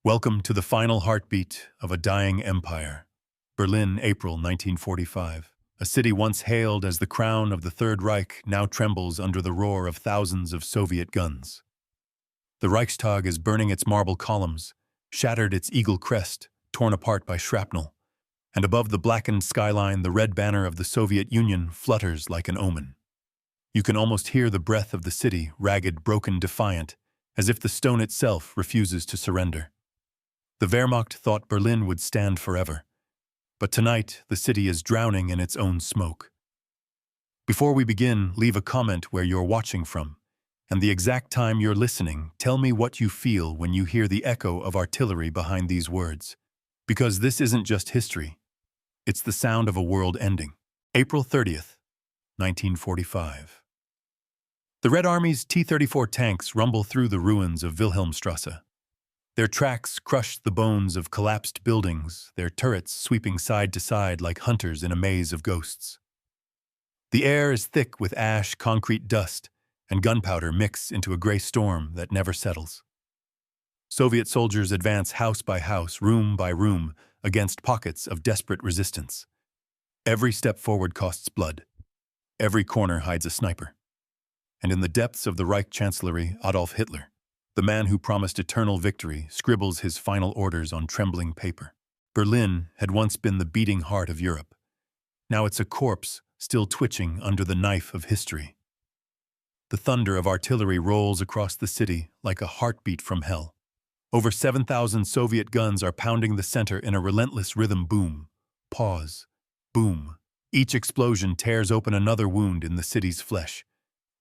Welcome to the final heartbeat of a dying empire. Berlin, April 1945. A city once hailed as the crown of the Third Reich now trembles under the roar of thousands of Soviet guns. The Reichstag is burning its marble columns, shattered its eagle crest, torn apart by shrapnel, and above the blackened skyline the red banner of the Soviet Union flutters like an omen. You can almost hear the breath of the city, ragged, broken, defiant, as if the stone itself refuses to surrender. The Wehrmacht thought Berlin would stand forever, but tonight the city is drowning in its own smoke. Before we begin, leave a comment where you're watching from, and the exact time you're listening. Tell me what you feel when you hear the echo of artillery behind these words. Because this isn't just history, it's the sound of a world ending. April 30th, 1945. The Red Army's T-34 tanks rumble through the ruins of Wilhelmstrasse. Their tracks crush the bones of collapsed buildings, their turrets sweeping side to side like hunters in a maze of ghosts. The air is thick with ash, concrete dust, and gunpowder mix into a gray storm that never settles. Soviet soldiers advance house by house, room by room, against pockets of desperate resistance. Every step forward costs blood. Every corner hides a sniper. And in the depths of the Reich Chancellery, Adolf Hitler, the man who promised eternal victory, scribbles his final orders on trembling paper. Berlin had once been the beating heart of Europe. Now it's a corpse still twitching under the knife of history. The thunder of artillery rolls across the city like a heartbeat from hell. Over 7,000 Soviet guns are pounding the center in a relentless rhythm. Boom, pause, boom. Each explosion tears open another wound in the city's flesh.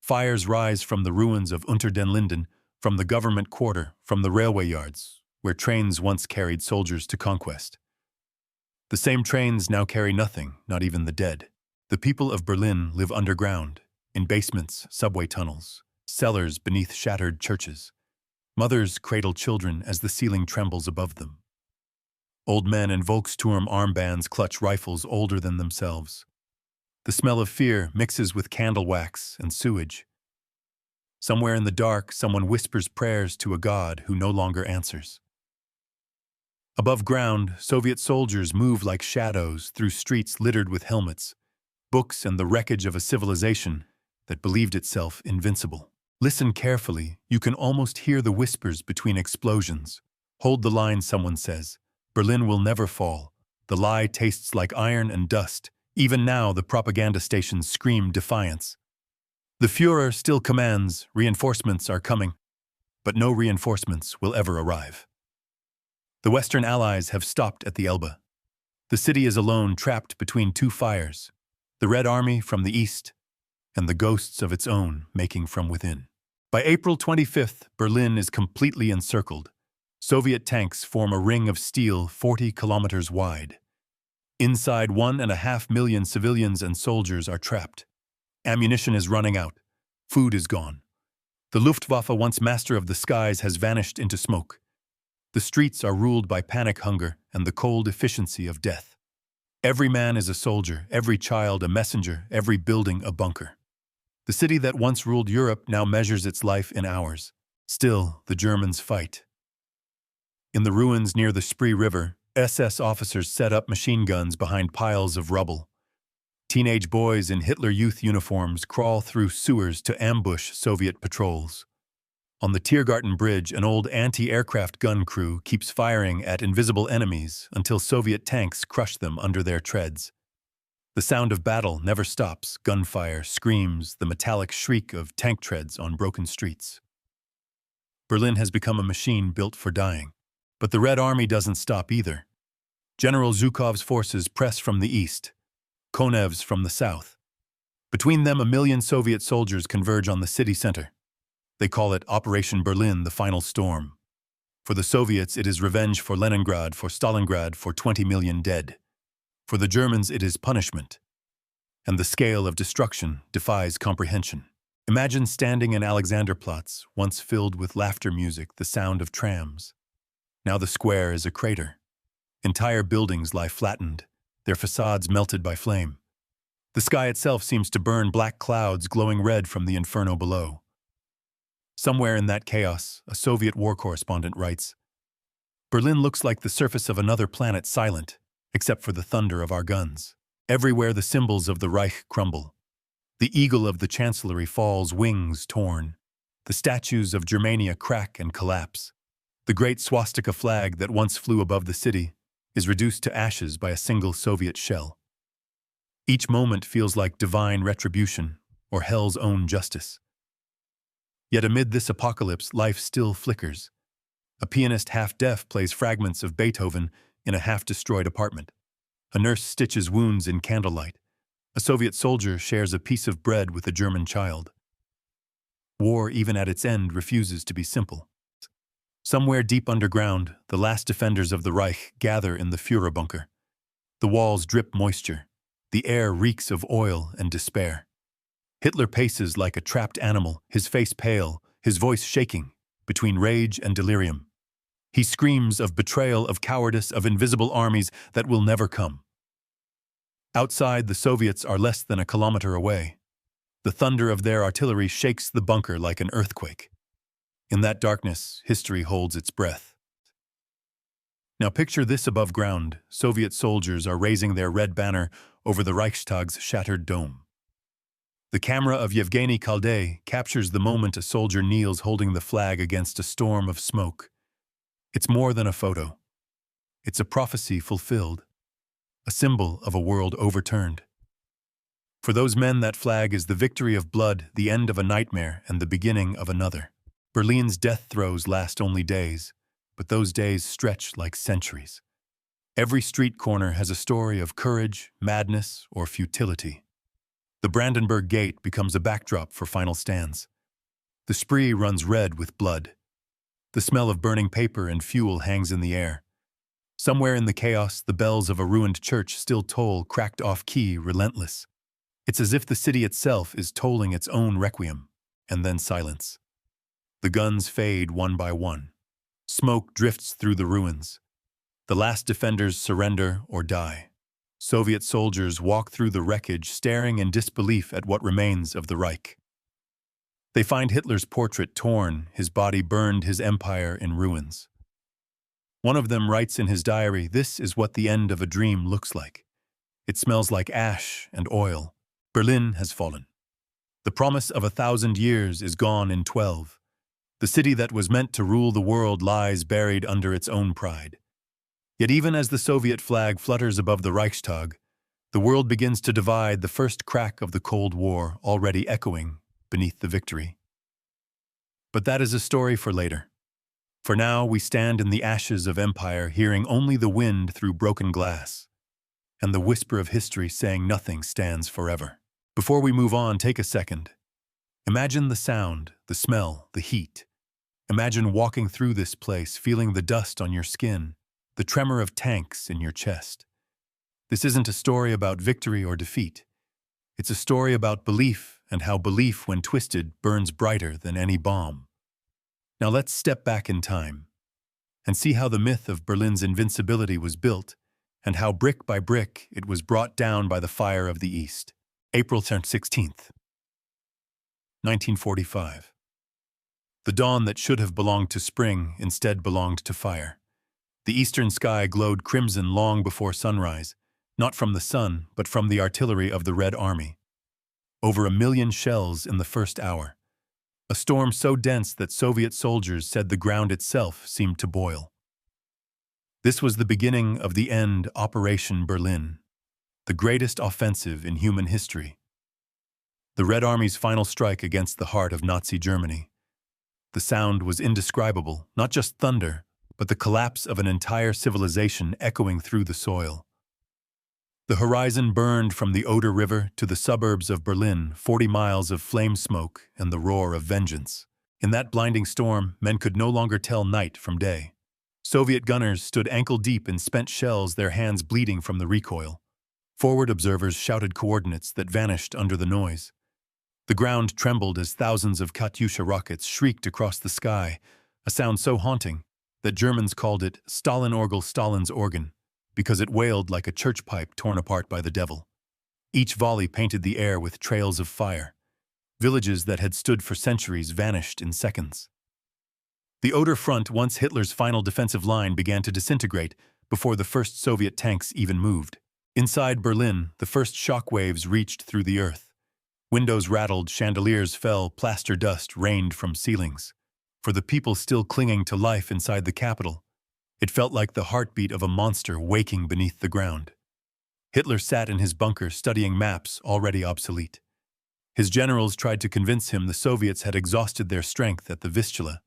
Fires rise from the ruins of Unter den Linden, from the government quarter, from the railway yards, where trains once carried soldiers to conquest. The same trains now carry nothing, not even the dead. The people of Berlin live underground, in basements, subway tunnels, cellars beneath shattered churches. Mothers cradle children as the ceiling trembles above them. Old men in Volksturm armbands clutch rifles older than themselves. The smell of fear mixes with candle wax and sewage. Somewhere in the dark, someone whispers prayers to a God who no longer answers. Above ground, Soviet soldiers move like shadows through streets littered with helmets, books, and the wreckage of a civilization that believed itself invincible. Listen carefully. You can almost hear the whispers between explosions. Hold the line, someone says. Berlin will never fall. The lie tastes like iron and dust. Even now, the propaganda stations scream defiance. The Führer still commands, reinforcements are coming, but no reinforcements will ever arrive. The Western Allies have stopped at the Elbe. The city is alone, trapped between two fires, the Red Army from the east and the ghosts of its own making from within. By April 25th, Berlin is completely encircled. Soviet tanks form a ring of steel 40 kilometers wide. Inside, 1.5 million civilians and soldiers are trapped. Ammunition is running out. Food is gone. The Luftwaffe, once master of the skies, has vanished into smoke. The streets are ruled by panic hunger and the cold efficiency of death. Every man is a soldier, every child a messenger, every building a bunker. The city that once ruled Europe now measures its life in hours. Still, the Germans fight. In the ruins near the Spree River, SS officers set up machine guns behind piles of rubble. Teenage boys in Hitler Youth uniforms crawl through sewers to ambush Soviet patrols. On the Tiergarten Bridge, an old anti-aircraft gun crew keeps firing at invisible enemies until Soviet tanks crush them under their treads. The sound of battle never stops. Gunfire, screams, the metallic shriek of tank treads on broken streets. Berlin has become a machine built for dying. But the Red Army doesn't stop either. General Zhukov's forces press from the east, Konev's from the south. Between them, 1 million Soviet soldiers converge on the city center. They call it Operation Berlin, the final storm. For the Soviets, it is revenge for Leningrad, for Stalingrad, for 20 million dead. For the Germans, it is punishment. And the scale of destruction defies comprehension. Imagine standing in Alexanderplatz, once filled with laughter music, the sound of trams. Now the square is a crater. Entire buildings lie flattened, their facades melted by flame. The sky itself seems to burn, black clouds glowing red from the inferno below. Somewhere in that chaos, a Soviet war correspondent writes, Berlin looks like the surface of another planet, silent, except for the thunder of our guns. Everywhere the symbols of the Reich crumble. The eagle of the chancellery falls, wings torn. The statues of Germania crack and collapse. The great swastika flag that once flew above the city is reduced to ashes by a single Soviet shell. Each moment feels like divine retribution or hell's own justice. Yet amid this apocalypse, life still flickers. A pianist half-deaf plays fragments of Beethoven in a half-destroyed apartment. A nurse stitches wounds in candlelight. A Soviet soldier shares a piece of bread with a German child. War, even at its end, refuses to be simple. Somewhere deep underground, the last defenders of the Reich gather in the Führer bunker. The walls drip moisture. The air reeks of oil and despair. Hitler paces like a trapped animal, his face pale, his voice shaking, between rage and delirium. He screams of betrayal, of cowardice, of invisible armies that will never come. Outside, the Soviets are less than a kilometer away. The thunder of their artillery shakes the bunker like an earthquake. In that darkness, history holds its breath. Now picture this above ground. Soviet soldiers are raising their red banner over the Reichstag's shattered dome. The camera of Yevgeny Khalday captures the moment a soldier kneels holding the flag against a storm of smoke. It's more than a photo. It's a prophecy fulfilled, a symbol of a world overturned. For those men, that flag is the victory of blood, the end of a nightmare, and the beginning of another. Berlin's death throes last only days, but those days stretch like centuries. Every street corner has a story of courage, madness, or futility. The Brandenburg Gate becomes a backdrop for final stands. The Spree runs red with blood. The smell of burning paper and fuel hangs in the air. Somewhere in the chaos, the bells of a ruined church still toll, cracked off key, relentless. It's as if the city itself is tolling its own requiem, and then silence. The guns fade one by one. Smoke drifts through the ruins. The last defenders surrender or die. Soviet soldiers walk through the wreckage, staring in disbelief at what remains of the Reich. They find Hitler's portrait torn, his body burned, his empire in ruins. One of them writes in his diary, "This is what the end of a dream looks like. It smells like ash and oil. Berlin has fallen. The promise of 1,000 years is gone in 12. The city that was meant to rule the world lies buried under its own pride." Yet even as the Soviet flag flutters above the Reichstag, the world begins to divide, the first crack of the Cold War already echoing beneath the victory. But that is a story for later. For now, we stand in the ashes of empire, hearing only the wind through broken glass, and the whisper of history saying nothing stands forever. Before we move on, take a second. Imagine the sound, the smell, the heat. Imagine walking through this place, feeling the dust on your skin, the tremor of tanks in your chest. This isn't a story about victory or defeat. It's a story about belief, and how belief, when twisted, burns brighter than any bomb. Now let's step back in time and see how the myth of Berlin's invincibility was built, and how brick by brick it was brought down by the fire of the East. April 16th, 1945. The dawn that should have belonged to spring instead belonged to fire. The eastern sky glowed crimson long before sunrise, not from the sun, but from the artillery of the Red Army. Over 1 million shells in the first hour. A storm so dense that Soviet soldiers said the ground itself seemed to boil. This was the beginning of the end, Operation Berlin, the greatest offensive in human history. The Red Army's final strike against the heart of Nazi Germany. The sound was indescribable, not just thunder, but the collapse of an entire civilization echoing through the soil. The horizon burned from the Oder River to the suburbs of Berlin, 40 miles of flame smoke and the roar of vengeance. In that blinding storm, men could no longer tell night from day. Soviet gunners stood ankle-deep in spent shells, their hands bleeding from the recoil. Forward observers shouted coordinates that vanished under the noise. The ground trembled as thousands of Katyusha rockets shrieked across the sky, a sound so haunting that Germans called it Stalin-Orgel, Stalin's organ, because it wailed like a church pipe torn apart by the devil. Each volley painted the air with trails of fire. Villages that had stood for centuries vanished in seconds. The Oder front, once Hitler's final defensive line, began to disintegrate before the first Soviet tanks even moved. Inside Berlin, the first shock waves reached through the earth. Windows rattled, chandeliers fell, plaster dust rained from ceilings. For the people still clinging to life inside the capital, it felt like the heartbeat of a monster waking beneath the ground. Hitler sat in his bunker studying maps already obsolete. His generals tried to convince him the Soviets had exhausted their strength at the Vistula.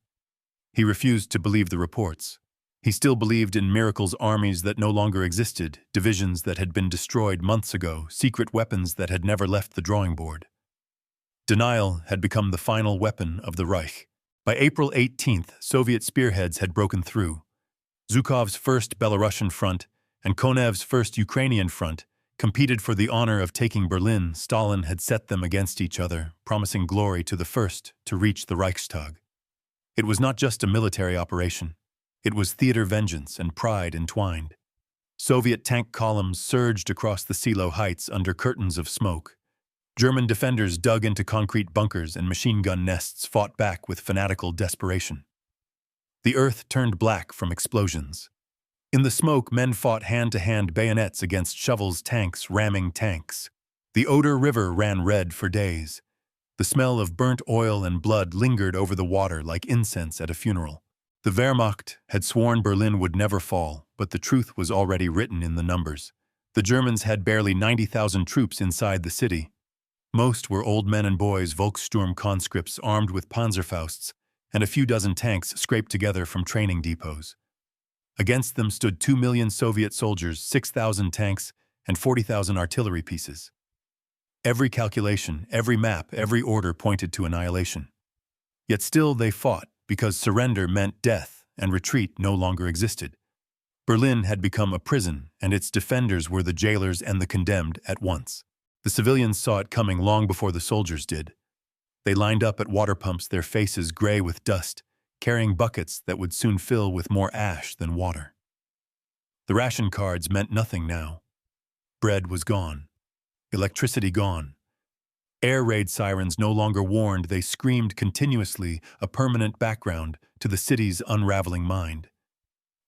He refused to believe the reports. He still believed in miracles, armies that no longer existed, divisions that had been destroyed months ago, secret weapons that had never left the drawing board. Denial had become the final weapon of the Reich. By April 18th, Soviet spearheads had broken through. Zhukov's first Belarusian front and Konev's first Ukrainian front competed for the honor of taking Berlin. Stalin had set them against each other, promising glory to the first to reach the Reichstag. It was not just a military operation. It was theater vengeance and pride entwined. Soviet tank columns surged across the Silo heights under curtains of smoke. German defenders dug into concrete bunkers and machine gun nests fought back with fanatical desperation. The earth turned black from explosions. In the smoke, men fought hand-to-hand bayonets against shovels, tanks ramming tanks. The Oder River ran red for days. The smell of burnt oil and blood lingered over the water like incense at a funeral. The Wehrmacht had sworn Berlin would never fall, but the truth was already written in the numbers. The Germans had barely 90,000 troops inside the city. Most were old men and boys, Volkssturm conscripts armed with Panzerfausts, and a few dozen tanks scraped together from training depots. Against them stood 2 million Soviet soldiers, 6,000 tanks, and 40,000 artillery pieces. Every calculation, every map, every order pointed to annihilation. Yet still they fought, because surrender meant death and retreat no longer existed. Berlin had become a prison, and its defenders were the jailers and the condemned at once. The civilians saw it coming long before the soldiers did. They lined up at water pumps, their faces gray with dust, carrying buckets that would soon fill with more ash than water. The ration cards meant nothing now. Bread was gone. Electricity gone. Air raid sirens no longer warned, they screamed continuously, a permanent background to the city's unraveling mind.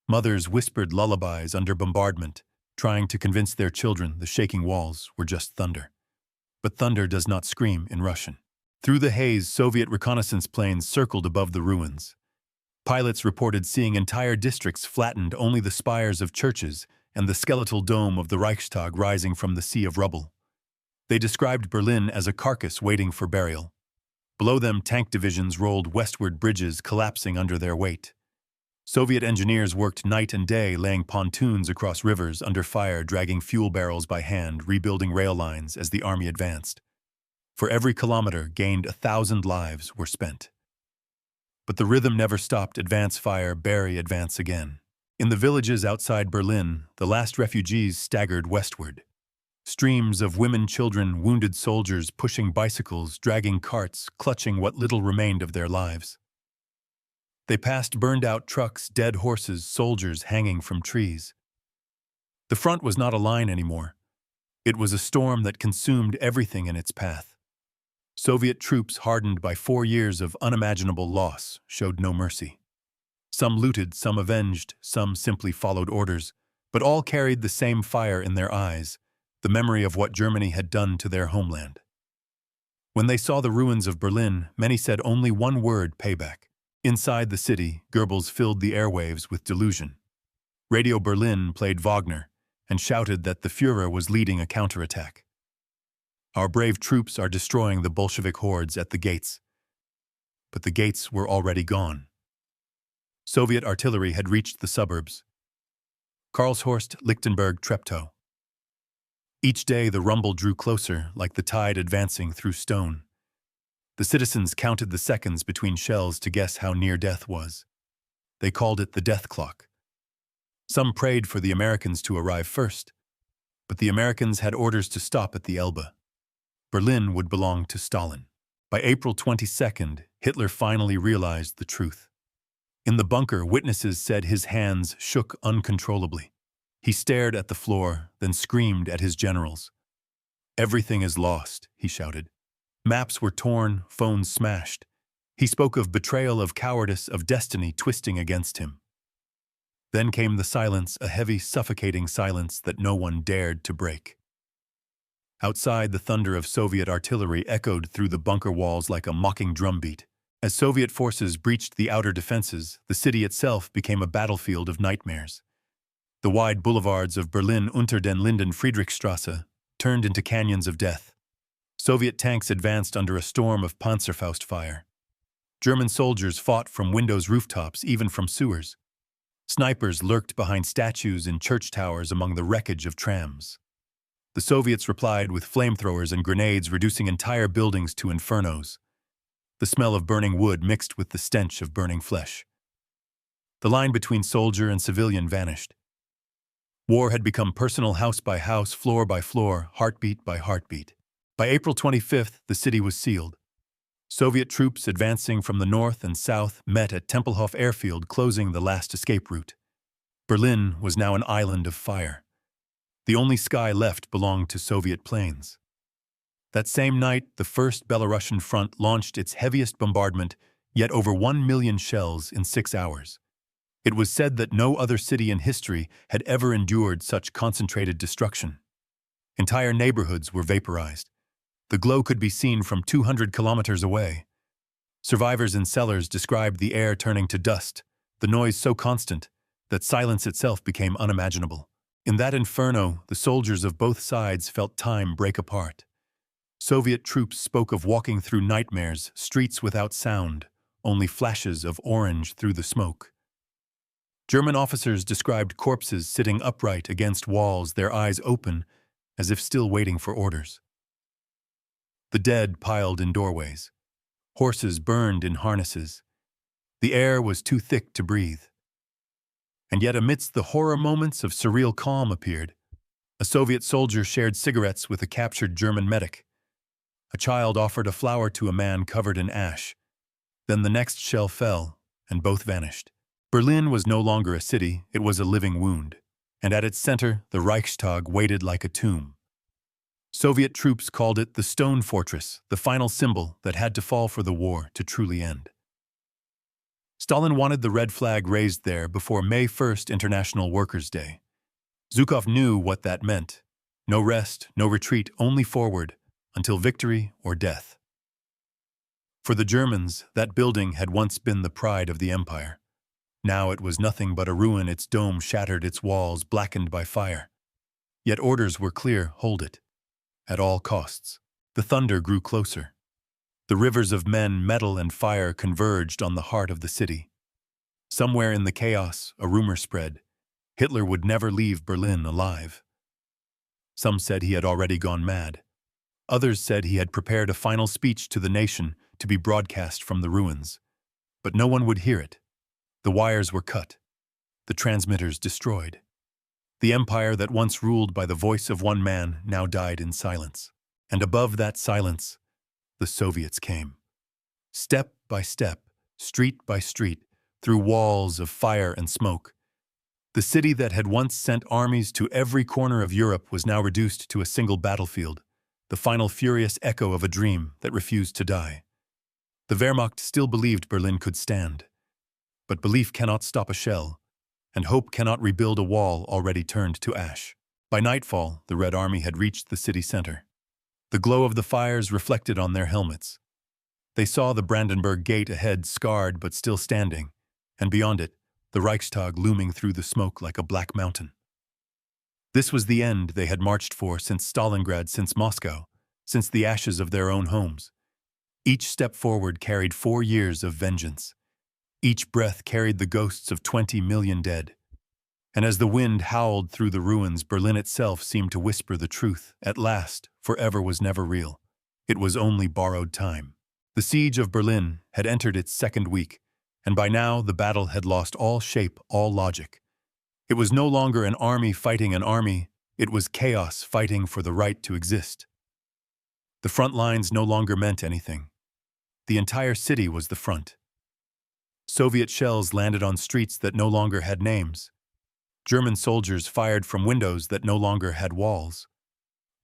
Mothers whispered lullabies under bombardment, trying to convince their children the shaking walls were just thunder. But thunder does not scream in Russian. Through the haze, Soviet reconnaissance planes circled above the ruins. Pilots reported seeing entire districts flattened, only the spires of churches and the skeletal dome of the Reichstag rising from the sea of rubble. They described Berlin as a carcass waiting for burial. Below them, tank divisions rolled westward, bridges collapsing under their weight. Soviet engineers worked night and day, laying pontoons across rivers under fire, dragging fuel barrels by hand, rebuilding rail lines as the army advanced. For every kilometer gained, 1,000 lives were spent. But the rhythm never stopped. Advance, fire, bury, advance again. In the villages outside Berlin, the last refugees staggered westward. Streams of women, children, wounded soldiers pushing bicycles, dragging carts, clutching what little remained of their lives. They passed burned-out trucks, dead horses, soldiers hanging from trees. The front was not a line anymore. It was a storm that consumed everything in its path. Soviet troops, hardened by 4 years of unimaginable loss, showed no mercy. Some looted, some avenged, some simply followed orders, but all carried the same fire in their eyes, the memory of what Germany had done to their homeland. When they saw the ruins of Berlin, many said only one word: payback. Inside the city, Goebbels filled the airwaves with delusion. Radio Berlin played Wagner and shouted that the Führer was leading a counterattack. Our brave troops are destroying the Bolshevik hordes at the gates. But the gates were already gone. Soviet artillery had reached the suburbs. Karlshorst, Lichtenberg, Treptow. Each day the rumble drew closer, like the tide advancing through stone. The citizens counted the seconds between shells to guess how near death was. They called it the death clock. Some prayed for the Americans to arrive first, but the Americans had orders to stop at the Elbe. Berlin would belong to Stalin. By April 22nd, Hitler finally realized the truth. In the bunker, witnesses said his hands shook uncontrollably. He stared at the floor, then screamed at his generals. "Everything is lost," he shouted. Maps were torn, phones smashed. He spoke of betrayal, of cowardice, of destiny twisting against him. Then came the silence, a heavy, suffocating silence that no one dared to break. Outside, the thunder of Soviet artillery echoed through the bunker walls like a mocking drumbeat. As Soviet forces breached the outer defenses, the city itself became a battlefield of nightmares. The wide boulevards of Berlin Unter den Linden Friedrichstrasse turned into canyons of death. Soviet tanks advanced under a storm of Panzerfaust fire. German soldiers fought from windows, rooftops, even from sewers. Snipers lurked behind statues and church towers among the wreckage of trams. The Soviets replied with flamethrowers and grenades, reducing entire buildings to infernos. The smell of burning wood mixed with the stench of burning flesh. The line between soldier and civilian vanished. War had become personal, house by house, floor by floor, heartbeat by heartbeat. By April 25th, the city was sealed. Soviet troops advancing from the north and south met at Tempelhof airfield, closing the last escape route. Berlin was now an island of fire. The only sky left belonged to Soviet planes. That same night, the First Belarusian Front launched its heaviest bombardment, yet over 1 million shells in 6 hours. It was said that no other city in history had ever endured such concentrated destruction. Entire neighborhoods were vaporized. The glow could be seen from 200 kilometers away. Survivors in cellars described the air turning to dust, the noise so constant that silence itself became unimaginable. In that inferno, the soldiers of both sides felt time break apart. Soviet troops spoke of walking through nightmares, streets without sound, only flashes of orange through the smoke. German officers described corpses sitting upright against walls, their eyes open, as if still waiting for orders. The dead piled in doorways. Horses burned in harnesses. The air was too thick to breathe. And yet amidst the horror, moments of surreal calm appeared. A Soviet soldier shared cigarettes with a captured German medic. A child offered a flower to a man covered in ash. Then the next shell fell, and both vanished. Berlin was no longer a city, it was a living wound. And at its center, the Reichstag waited like a tomb. Soviet troops called it the Stone Fortress, the final symbol that had to fall for the war to truly end. Stalin wanted the red flag raised there before May 1st, International Workers' Day. Zhukov knew what that meant. No rest, no retreat, only forward, until victory or death. For the Germans, that building had once been the pride of the empire. Now it was nothing but a ruin, its dome shattered, its walls blackened by fire. Yet orders were clear: hold it. At all costs. The thunder grew closer. The rivers of men, metal, and fire converged on the heart of the city. Somewhere in the chaos, a rumor spread. Hitler would never leave Berlin alive. Some said he had already gone mad. Others said he had prepared a final speech to the nation to be broadcast from the ruins. But no one would hear it. The wires were cut. The transmitters destroyed. The empire that once ruled by the voice of one man now died in silence. And above that silence, the Soviets came. Step by step, street by street, through walls of fire and smoke. The city that had once sent armies to every corner of Europe was now reduced to a single battlefield, the final furious echo of a dream that refused to die. The Wehrmacht still believed Berlin could stand. But belief cannot stop a shell, and hope cannot rebuild a wall already turned to ash. By nightfall, the Red Army had reached the city center. The glow of the fires reflected on their helmets. They saw the Brandenburg Gate ahead, scarred but still standing, and beyond it, the Reichstag looming through the smoke like a black mountain. This was the end they had marched for since Stalingrad, since Moscow, since the ashes of their own homes. Each step forward carried 4 years of vengeance. Each breath carried the ghosts of 20 million dead. And as the wind howled through the ruins, Berlin itself seemed to whisper the truth. At last, forever was never real. It was only borrowed time. The siege of Berlin had entered its second week, and by now the battle had lost all shape, all logic. It was no longer an army fighting an army, it was chaos fighting for the right to exist. The front lines no longer meant anything. The entire city was the front. Soviet shells landed on streets that no longer had names. German soldiers fired from windows that no longer had walls.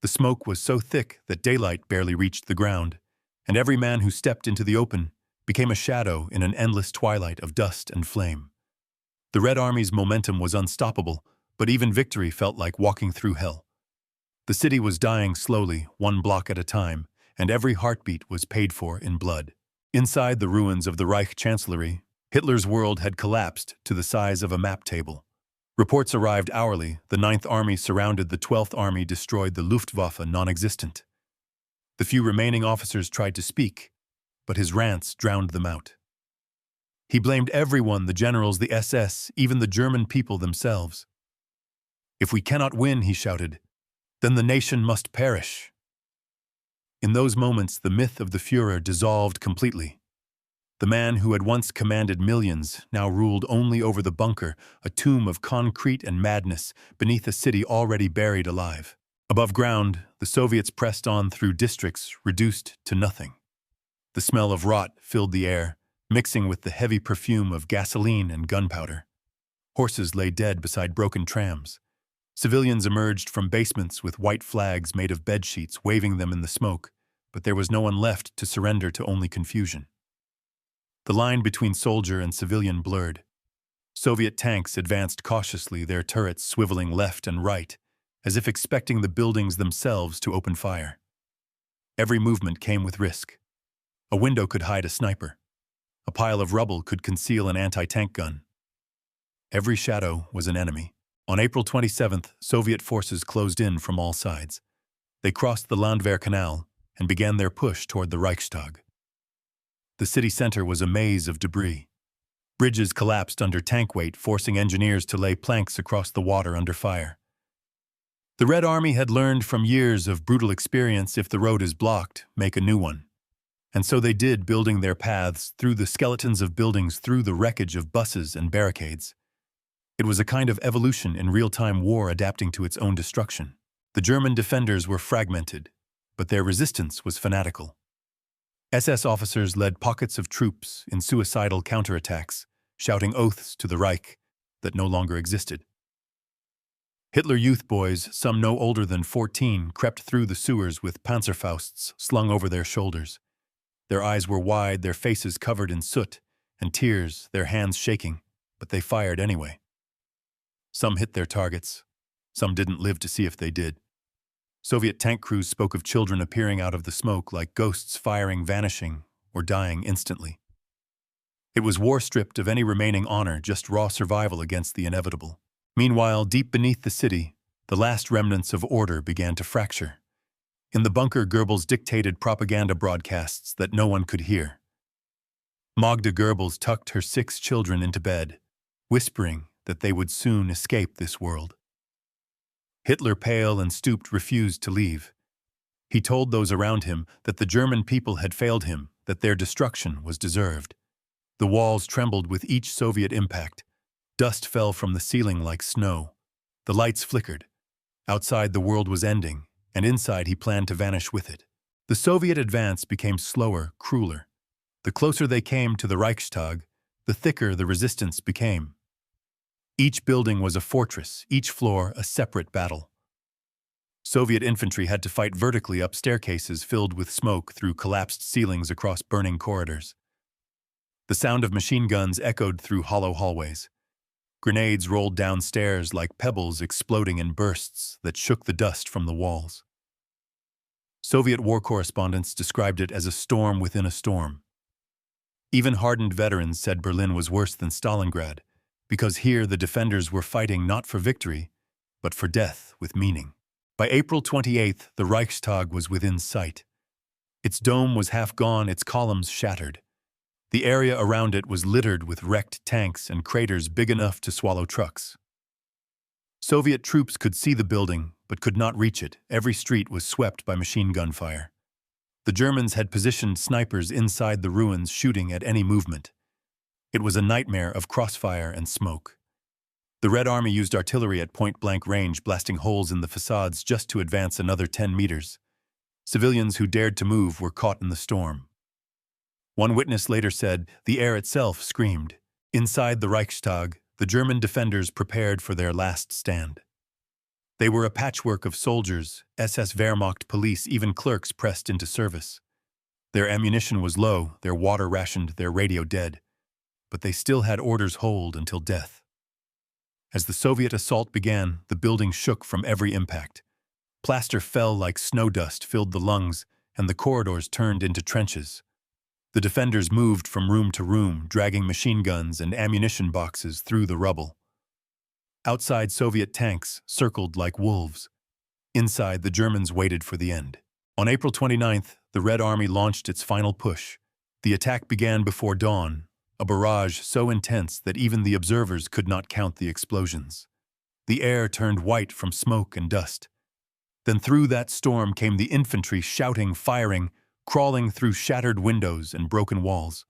The smoke was so thick that daylight barely reached the ground, and every man who stepped into the open became a shadow in an endless twilight of dust and flame. The Red Army's momentum was unstoppable, but even victory felt like walking through hell. The city was dying slowly, one block at a time, and every heartbeat was paid for in blood. Inside the ruins of the Reich Chancellery, Hitler's world had collapsed to the size of a map table. Reports arrived hourly. The Ninth Army surrounded the 12th Army, destroyed the Luftwaffe non-existent. The few remaining officers tried to speak, but his rants drowned them out. He blamed everyone, the generals, the SS, even the German people themselves. "If we cannot win," he shouted, "then the nation must perish." In those moments, the myth of the Führer dissolved completely. The man who had once commanded millions now ruled only over the bunker, a tomb of concrete and madness beneath a city already buried alive. Above ground, the Soviets pressed on through districts reduced to nothing. The smell of rot filled the air, mixing with the heavy perfume of gasoline and gunpowder. Horses lay dead beside broken trams. Civilians emerged from basements with white flags made of bedsheets, waving them in the smoke, but there was no one left to surrender to only confusion. The line between soldier and civilian blurred. Soviet tanks advanced cautiously, their turrets swiveling left and right, as if expecting the buildings themselves to open fire. Every movement came with risk. A window could hide a sniper. A pile of rubble could conceal an anti-tank gun. Every shadow was an enemy. On April 27th, Soviet forces closed in from all sides. They crossed the Landwehr Canal and began their push toward the Reichstag. The city center was a maze of debris. Bridges collapsed under tank weight, forcing engineers to lay planks across the water under fire. The Red Army had learned from years of brutal experience: if the road is blocked, make a new one. And so they did, building their paths through the skeletons of buildings, through the wreckage of buses and barricades. It was a kind of evolution in real-time war, adapting to its own destruction. The German defenders were fragmented, but their resistance was fanatical. SS officers led pockets of troops in suicidal counterattacks, shouting oaths to the Reich that no longer existed. Hitler youth boys, some no older than 14, crept through the sewers with Panzerfausts slung over their shoulders. Their eyes were wide, their faces covered in soot and tears, their hands shaking, but they fired anyway. Some hit their targets. Some didn't live to see if they did. Soviet tank crews spoke of children appearing out of the smoke like ghosts, firing, vanishing, or dying instantly. It was war stripped of any remaining honor, just raw survival against the inevitable. Meanwhile, deep beneath the city, the last remnants of order began to fracture. In the bunker, Goebbels dictated propaganda broadcasts that no one could hear. Magda Goebbels tucked her 6 children into bed, whispering that they would soon escape this world. Hitler, pale and stooped, refused to leave. He told those around him that the German people had failed him, that their destruction was deserved. The walls trembled with each Soviet impact. Dust fell from the ceiling like snow. The lights flickered. Outside, the world was ending, and inside he planned to vanish with it. The Soviet advance became slower, crueler. The closer they came to the Reichstag, the thicker the resistance became. Each building was a fortress, each floor a separate battle. Soviet infantry had to fight vertically up staircases filled with smoke, through collapsed ceilings, across burning corridors. The sound of machine guns echoed through hollow hallways. Grenades rolled down stairs like pebbles, exploding in bursts that shook the dust from the walls. Soviet war correspondents described it as a storm within a storm. Even hardened veterans said Berlin was worse than Stalingrad, because here the defenders were fighting not for victory, but for death with meaning. By April 28th, the Reichstag was within sight. Its dome was half gone, its columns shattered. The area around it was littered with wrecked tanks and craters big enough to swallow trucks. Soviet troops could see the building, but could not reach it. Every street was swept by machine gun fire. The Germans had positioned snipers inside the ruins, shooting at any movement. It was a nightmare of crossfire and smoke. The Red Army used artillery at point-blank range, blasting holes in the facades just to advance another 10 meters. Civilians who dared to move were caught in the storm. One witness later said, "The air itself screamed." Inside the Reichstag, the German defenders prepared for their last stand. They were a patchwork of soldiers, SS Wehrmacht police, even clerks pressed into service. Their ammunition was low, their water rationed, their radio dead, but they still had orders hold until death. As the Soviet assault began, the building shook from every impact. Plaster fell like snow dust filled the lungs, and the corridors turned into trenches. The defenders moved from room to room, dragging machine guns and ammunition boxes through the rubble. Outside, Soviet tanks circled like wolves. Inside, the Germans waited for the end. On April 29th, the Red Army launched its final push. The attack began before dawn, a barrage so intense that even the observers could not count the explosions. The air turned white from smoke and dust. Then through that storm came the infantry shouting, firing, crawling through shattered windows and broken walls.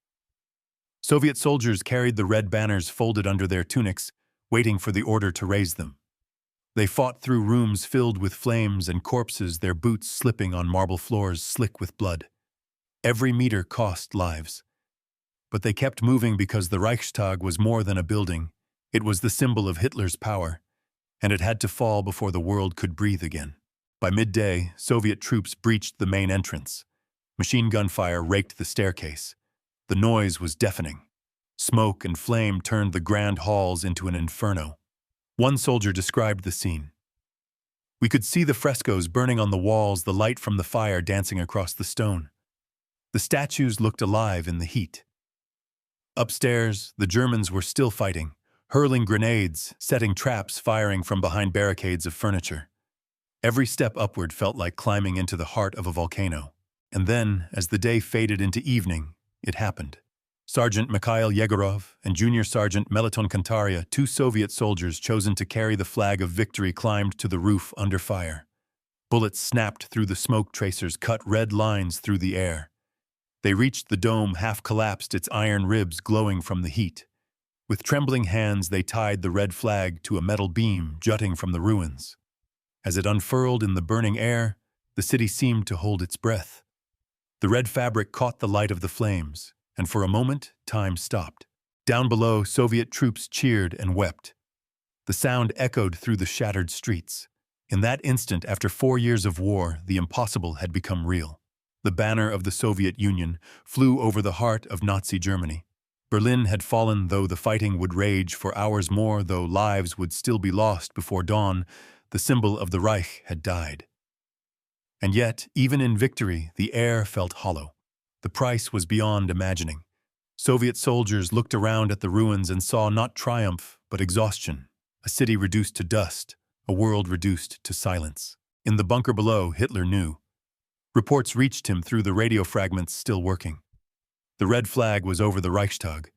Soviet soldiers carried the red banners folded under their tunics, waiting for the order to raise them. They fought through rooms filled with flames and corpses, their boots slipping on marble floors slick with blood. Every meter cost lives. But they kept moving because the Reichstag was more than a building. It was the symbol of Hitler's power, and it had to fall before the world could breathe again. By midday, Soviet troops breached the main entrance. Machine gun fire raked the staircase. The noise was deafening. Smoke and flame turned the grand halls into an inferno. One soldier described the scene. We could see the frescoes burning on the walls, the light from the fire dancing across the stone. The statues looked alive in the heat. Upstairs, the Germans were still fighting, hurling grenades, setting traps, firing from behind barricades of furniture. Every step upward felt like climbing into the heart of a volcano. And then, as the day faded into evening, it happened. Sergeant Mikhail Yegorov and Junior Sergeant Melaton Kantaria, two Soviet soldiers chosen to carry the flag of victory, climbed to the roof under fire. Bullets snapped through the smoke tracers, cut red lines through the air. They reached the dome, half collapsed, its iron ribs glowing from the heat. With trembling hands, they tied the red flag to a metal beam jutting from the ruins. As it unfurled in the burning air, the city seemed to hold its breath. The red fabric caught the light of the flames, and for a moment, time stopped. Down below, Soviet troops cheered and wept. The sound echoed through the shattered streets. In that instant, after 4 years of war, the impossible had become real. The banner of the Soviet Union flew over the heart of Nazi Germany. Berlin had fallen, though the fighting would rage for hours more, though lives would still be lost before dawn. The symbol of the Reich had died. And yet, even in victory, the air felt hollow. The price was beyond imagining. Soviet soldiers looked around at the ruins and saw not triumph, but exhaustion. A city reduced to dust, a world reduced to silence. In the bunker below, Hitler knew. Reports reached him through the radio fragments still working. The red flag was over the Reichstag.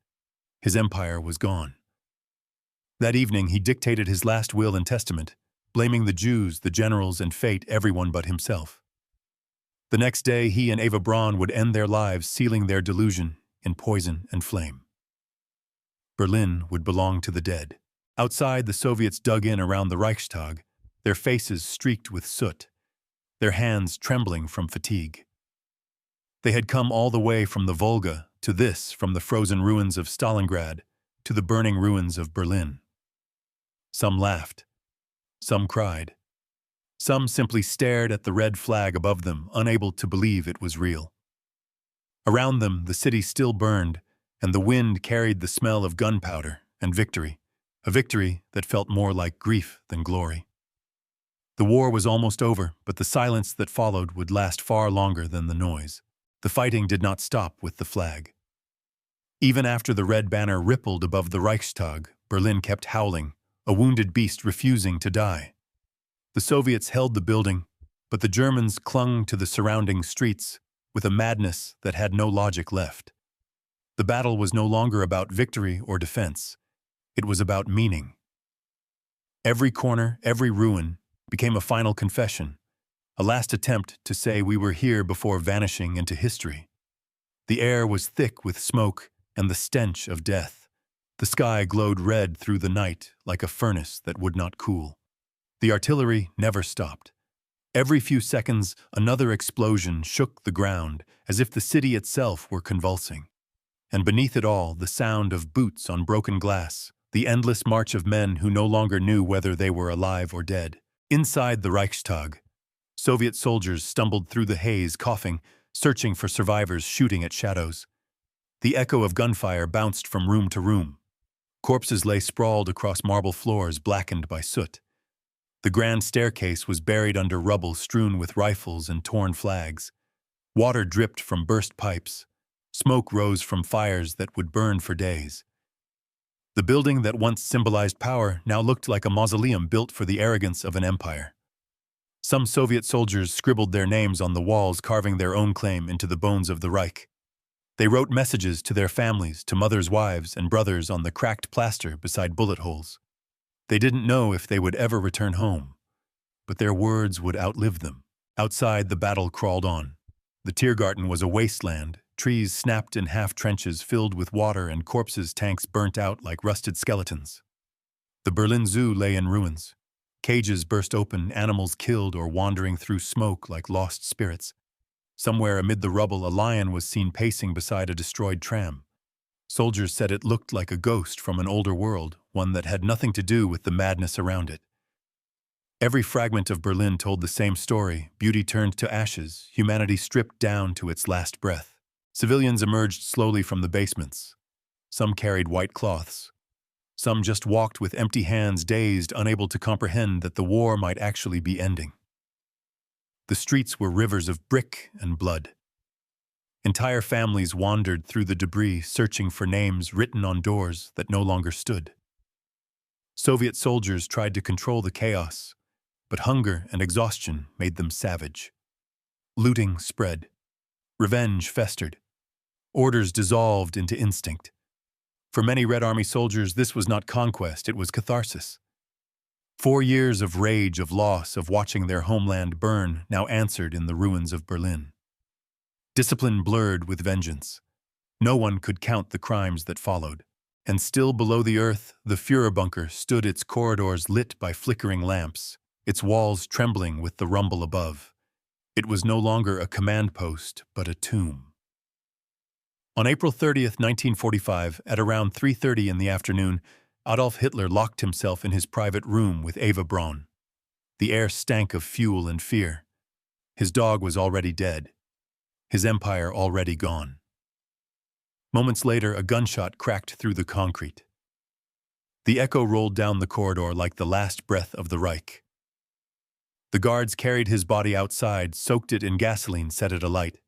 His empire was gone. That evening, he dictated his last will and testament, blaming the Jews, the generals, and fate, everyone but himself. The next day, he and Eva Braun would end their lives, sealing their delusion in poison and flame. Berlin would belong to the dead. Outside, the Soviets dug in around the Reichstag, their faces streaked with soot, their hands trembling from fatigue. They had come all the way from the Volga to this, from the frozen ruins of Stalingrad to the burning ruins of Berlin. Some laughed. Some cried. Some simply stared at the red flag above them, unable to believe it was real. Around them, the city still burned, and the wind carried the smell of gunpowder and victory, a victory that felt more like grief than glory. The war was almost over, but the silence that followed would last far longer than the noise. The fighting did not stop with the flag. Even after the red banner rippled above the Reichstag, Berlin kept howling, a wounded beast refusing to die. The Soviets held the building, but the Germans clung to the surrounding streets with a madness that had no logic left. The battle was no longer about victory or defense. It was about meaning. Every corner, every ruin, became a final confession, a last attempt to say we were here before vanishing into history. The air was thick with smoke and the stench of death. The sky glowed red through the night like a furnace that would not cool. The artillery never stopped. Every few seconds, another explosion shook the ground as if the city itself were convulsing. And beneath it all, the sound of boots on broken glass, the endless march of men who no longer knew whether they were alive or dead. Inside the Reichstag, Soviet soldiers stumbled through the haze, coughing, searching for survivors shooting at shadows. The echo of gunfire bounced from room to room. Corpses lay sprawled across marble floors blackened by soot. The grand staircase was buried under rubble strewn with rifles and torn flags. Water dripped from burst pipes. Smoke rose from fires that would burn for days. The building that once symbolized power now looked like a mausoleum built for the arrogance of an empire. Some Soviet soldiers scribbled their names on the walls, carving their own claim into the bones of the Reich. They wrote messages to their families, to mothers' wives and brothers on the cracked plaster beside bullet holes. They didn't know if they would ever return home, but their words would outlive them. Outside, the battle crawled on. The Tiergarten was a wasteland, trees snapped in half trenches filled with water and corpses' tanks burnt out like rusted skeletons. The Berlin Zoo lay in ruins. Cages burst open, animals killed or wandering through smoke like lost spirits. Somewhere amid the rubble, a lion was seen pacing beside a destroyed tram. Soldiers said it looked like a ghost from an older world, one that had nothing to do with the madness around it. Every fragment of Berlin told the same story: beauty turned to ashes, humanity stripped down to its last breath. Civilians emerged slowly from the basements. Some carried white cloths. Some just walked with empty hands, dazed, unable to comprehend that the war might actually be ending. The streets were rivers of brick and blood. Entire families wandered through the debris, searching for names written on doors that no longer stood. Soviet soldiers tried to control the chaos, but hunger and exhaustion made them savage. Looting spread. Revenge festered. Orders dissolved into instinct. For many Red Army soldiers, this was not conquest, it was catharsis. 4 years of rage, of loss, of watching their homeland burn, now answered in the ruins of Berlin. Discipline blurred with vengeance. No one could count the crimes that followed. And still below the earth, the Führer bunker stood, its corridors lit by flickering lamps, its walls trembling with the rumble above. It was no longer a command post, but a tomb. On April 30th, 1945, at around 3:30 in the afternoon, Adolf Hitler locked himself in his private room with Eva Braun. The air stank of fuel and fear. His dog was already dead. His empire already gone. Moments later, a gunshot cracked through the concrete. The echo rolled down the corridor like the last breath of the Reich. The guards carried his body outside, soaked it in gasoline, set it alight.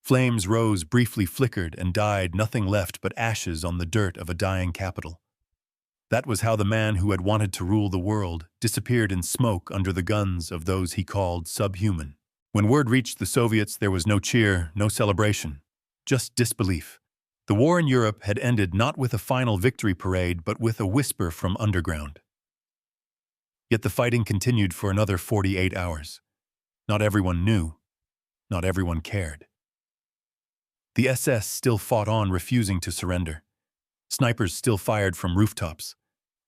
Flames rose, briefly flickered, and died, nothing left but ashes on the dirt of a dying capital. That was how the man who had wanted to rule the world disappeared in smoke under the guns of those he called subhuman. When word reached the Soviets, there was no cheer, no celebration, just disbelief. The war in Europe had ended not with a final victory parade, but with a whisper from underground. Yet the fighting continued for another 48 hours. Not everyone knew. Not everyone cared. The SS still fought on, refusing to surrender. Snipers still fired from rooftops.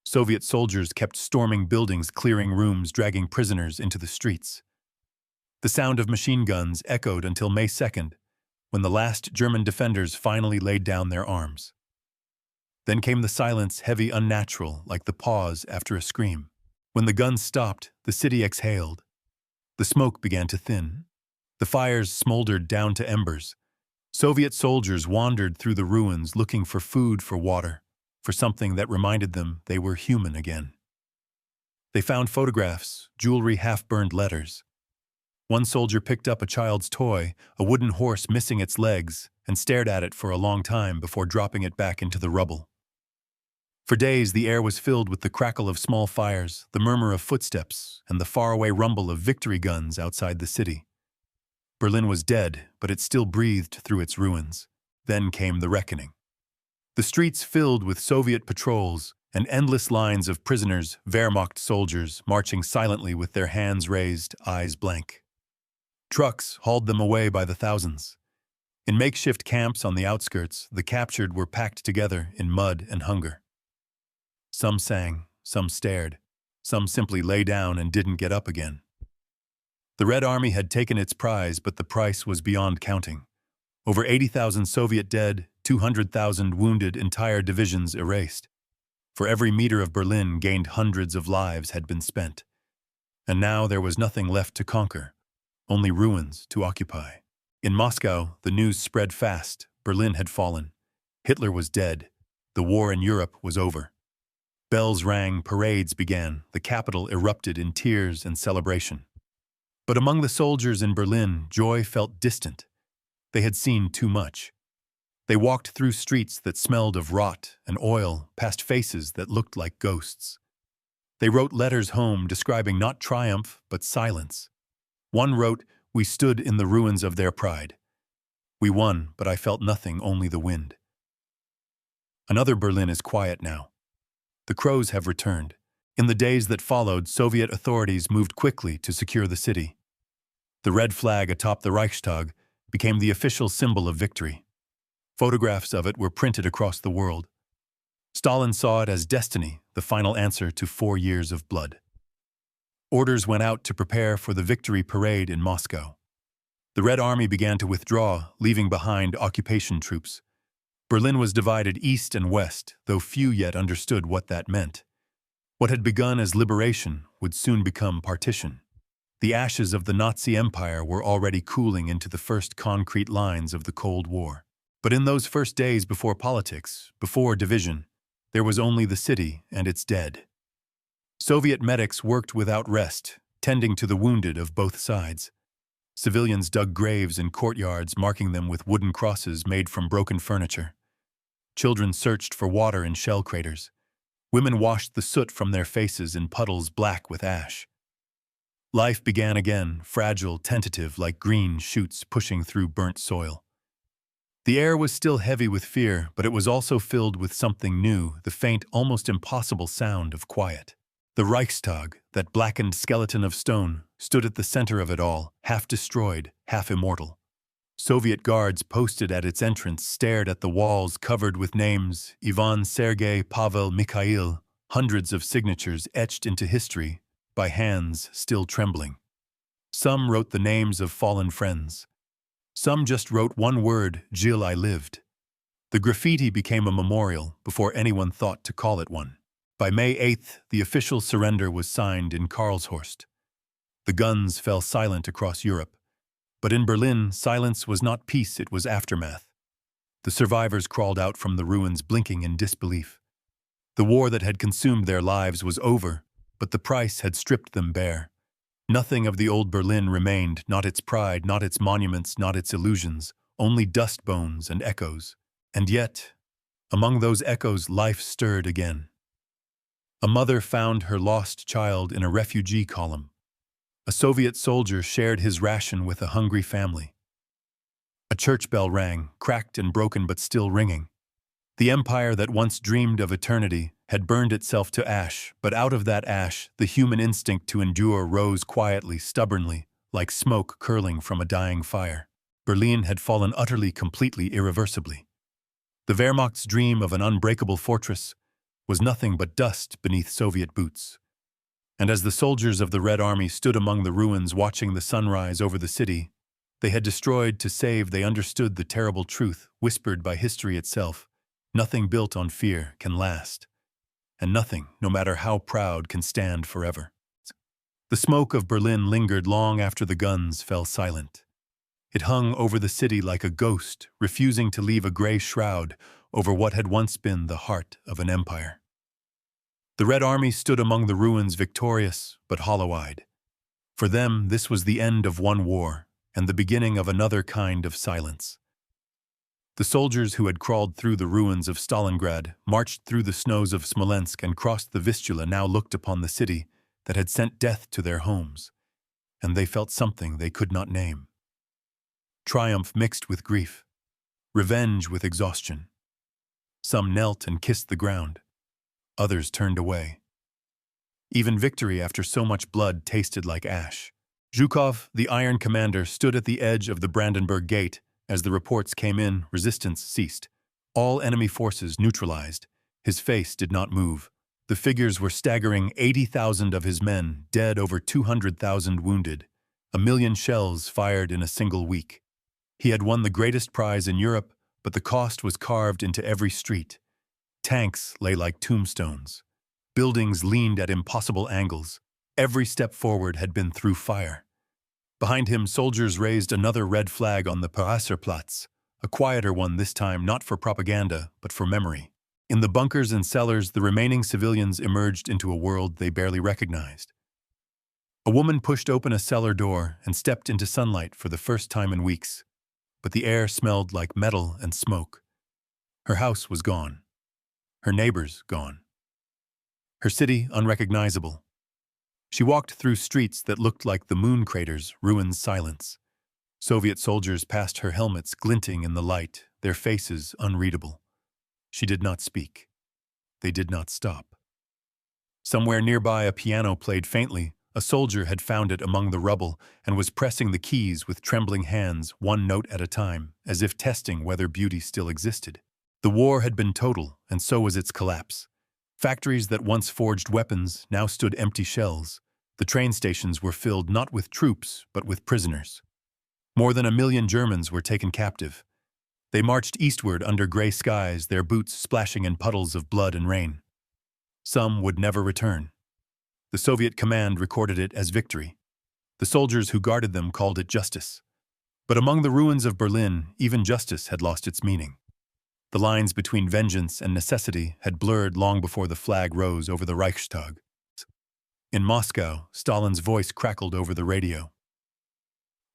Soviet soldiers kept storming buildings, clearing rooms, dragging prisoners into the streets. The sound of machine guns echoed until May 2nd, when the last German defenders finally laid down their arms. Then came the silence, heavy, unnatural, like the pause after a scream. When the guns stopped, the city exhaled. The smoke began to thin. The fires smoldered down to embers. Soviet soldiers wandered through the ruins looking for food, for water, for something that reminded them they were human again. They found photographs, jewelry, half-burned letters. One soldier picked up a child's toy, a wooden horse missing its legs, and stared at it for a long time before dropping it back into the rubble. For days, the air was filled with the crackle of small fires, the murmur of footsteps, and the faraway rumble of victory guns outside the city. Berlin was dead, but it still breathed through its ruins. Then came the reckoning. The streets filled with Soviet patrols and endless lines of prisoners, Wehrmacht soldiers, marching silently with their hands raised, eyes blank. Trucks hauled them away by the thousands. In makeshift camps on the outskirts, the captured were packed together in mud and hunger. Some sang, some stared, some simply lay down and didn't get up again. The Red Army had taken its prize, but the price was beyond counting. Over 80,000 Soviet dead, 200,000 wounded, entire divisions erased. For every meter of Berlin gained, hundreds of lives had been spent. And now there was nothing left to conquer, only ruins to occupy. In Moscow, the news spread fast. Berlin had fallen. Hitler was dead. The war in Europe was over. Bells rang, parades began, the capital erupted in tears and celebration. But among the soldiers in Berlin, joy felt distant. They had seen too much. They walked through streets that smelled of rot and oil, past faces that looked like ghosts. They wrote letters home describing not triumph, but silence. One wrote, "We stood in the ruins of their pride. We won, but I felt nothing, only the wind." Another Berlin is quiet now. The crows have returned. In the days that followed, Soviet authorities moved quickly to secure the city. The red flag atop the Reichstag became the official symbol of victory. Photographs of it were printed across the world. Stalin saw it as destiny, the final answer to 4 years of blood. Orders went out to prepare for the victory parade in Moscow. The Red Army began to withdraw, leaving behind occupation troops. Berlin was divided east and west, though few yet understood what that meant. What had begun as liberation would soon become partition. The ashes of the Nazi Empire were already cooling into the first concrete lines of the Cold War. But in those first days before politics, before division, there was only the city and its dead. Soviet medics worked without rest, tending to the wounded of both sides. Civilians dug graves in courtyards, marking them with wooden crosses made from broken furniture. Children searched for water in shell craters. Women washed the soot from their faces in puddles black with ash. Life began again, fragile, tentative, like green shoots pushing through burnt soil. The air was still heavy with fear, but it was also filled with something new, the faint, almost impossible sound of quiet. The Reichstag, that blackened skeleton of stone, stood at the center of it all, half destroyed, half immortal. Soviet guards posted at its entrance stared at the walls covered with names: Ivan, Sergei, Pavel, Mikhail, hundreds of signatures etched into history by hands still trembling. Some wrote the names of fallen friends. Some just wrote one word, "Jill, I lived." The graffiti became a memorial before anyone thought to call it one. By May 8th, the official surrender was signed in Karlshorst. The guns fell silent across Europe. But in Berlin, silence was not peace, it was aftermath. The survivors crawled out from the ruins blinking in disbelief. The war that had consumed their lives was over, but the price had stripped them bare. Nothing of the old Berlin remained, not its pride, not its monuments, not its illusions, only dust bones and echoes. And yet, among those echoes, life stirred again. A mother found her lost child in a refugee column. A Soviet soldier shared his ration with a hungry family. A church bell rang, cracked and broken but still ringing. The empire that once dreamed of eternity had burned itself to ash, but out of that ash, the human instinct to endure rose quietly, stubbornly, like smoke curling from a dying fire. Berlin had fallen utterly, completely, irreversibly. The Wehrmacht's dream of an unbreakable fortress was nothing but dust beneath Soviet boots. And as the soldiers of the Red Army stood among the ruins watching the sunrise over the city, they had destroyed to save. They understood the terrible truth whispered by history itself. Nothing built on fear can last. And nothing, no matter how proud, can stand forever. The smoke of Berlin lingered long after the guns fell silent. It hung over the city like a ghost, refusing to leave a gray shroud over what had once been the heart of an empire. The Red Army stood among the ruins victorious but hollow-eyed. For them, this was the end of one war and the beginning of another kind of silence. The soldiers who had crawled through the ruins of Stalingrad, marched through the snows of Smolensk and crossed the Vistula now looked upon the city that had sent death to their homes, and they felt something they could not name. Triumph mixed with grief, revenge with exhaustion. Some knelt and kissed the ground. Others turned away. Even victory after so much blood tasted like ash. Zhukov, the Iron Commander, stood at the edge of the Brandenburg Gate. As the reports came in, resistance ceased. All enemy forces neutralized. His face did not move. The figures were staggering: 80,000 of his men, dead, over 200,000 wounded. 1,000,000 shells fired in a single week. He had won the greatest prize in Europe, but the cost was carved into every street. Tanks lay like tombstones. Buildings leaned at impossible angles. Every step forward had been through fire. Behind him, soldiers raised another red flag on the Passerplatz, a quieter one this time not for propaganda, but for memory. In the bunkers and cellars, the remaining civilians emerged into a world they barely recognized. A woman pushed open a cellar door and stepped into sunlight for the first time in weeks, but the air smelled like metal and smoke. Her house was gone. Her neighbors gone. Her city unrecognizable. She walked through streets that looked like the moon craters, ruined silence. Soviet soldiers passed her helmets glinting in the light, their faces unreadable. She did not speak. They did not stop. Somewhere nearby, a piano played faintly. A soldier had found it among the rubble and was pressing the keys with trembling hands, one note at a time, as if testing whether beauty still existed. The war had been total, and so was its collapse. Factories that once forged weapons now stood empty shells. The train stations were filled not with troops, but with prisoners. More than 1 million Germans were taken captive. They marched eastward under gray skies, their boots splashing in puddles of blood and rain. Some would never return. The Soviet command recorded it as victory. The soldiers who guarded them called it justice. But among the ruins of Berlin, even justice had lost its meaning. The lines between vengeance and necessity had blurred long before the flag rose over the Reichstag. In Moscow, Stalin's voice crackled over the radio.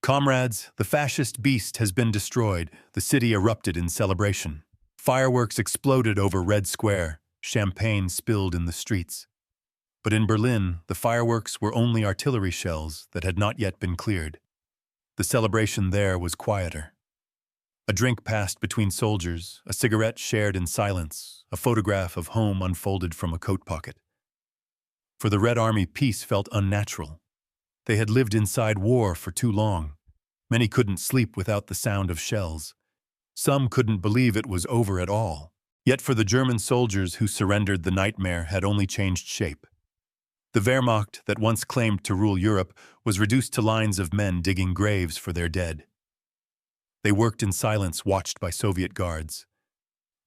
"Comrades, the fascist beast has been destroyed." The city erupted in celebration. Fireworks exploded over Red Square, champagne spilled in the streets. But in Berlin, the fireworks were only artillery shells that had not yet been cleared. The celebration there was quieter. A drink passed between soldiers, a cigarette shared in silence, a photograph of home unfolded from a coat pocket. For the Red Army, peace felt unnatural. They had lived inside war for too long. Many couldn't sleep without the sound of shells. Some couldn't believe it was over at all. Yet for the German soldiers who surrendered, the nightmare had only changed shape. The Wehrmacht that once claimed to rule Europe was reduced to lines of men digging graves for their dead. They worked in silence, watched by Soviet guards.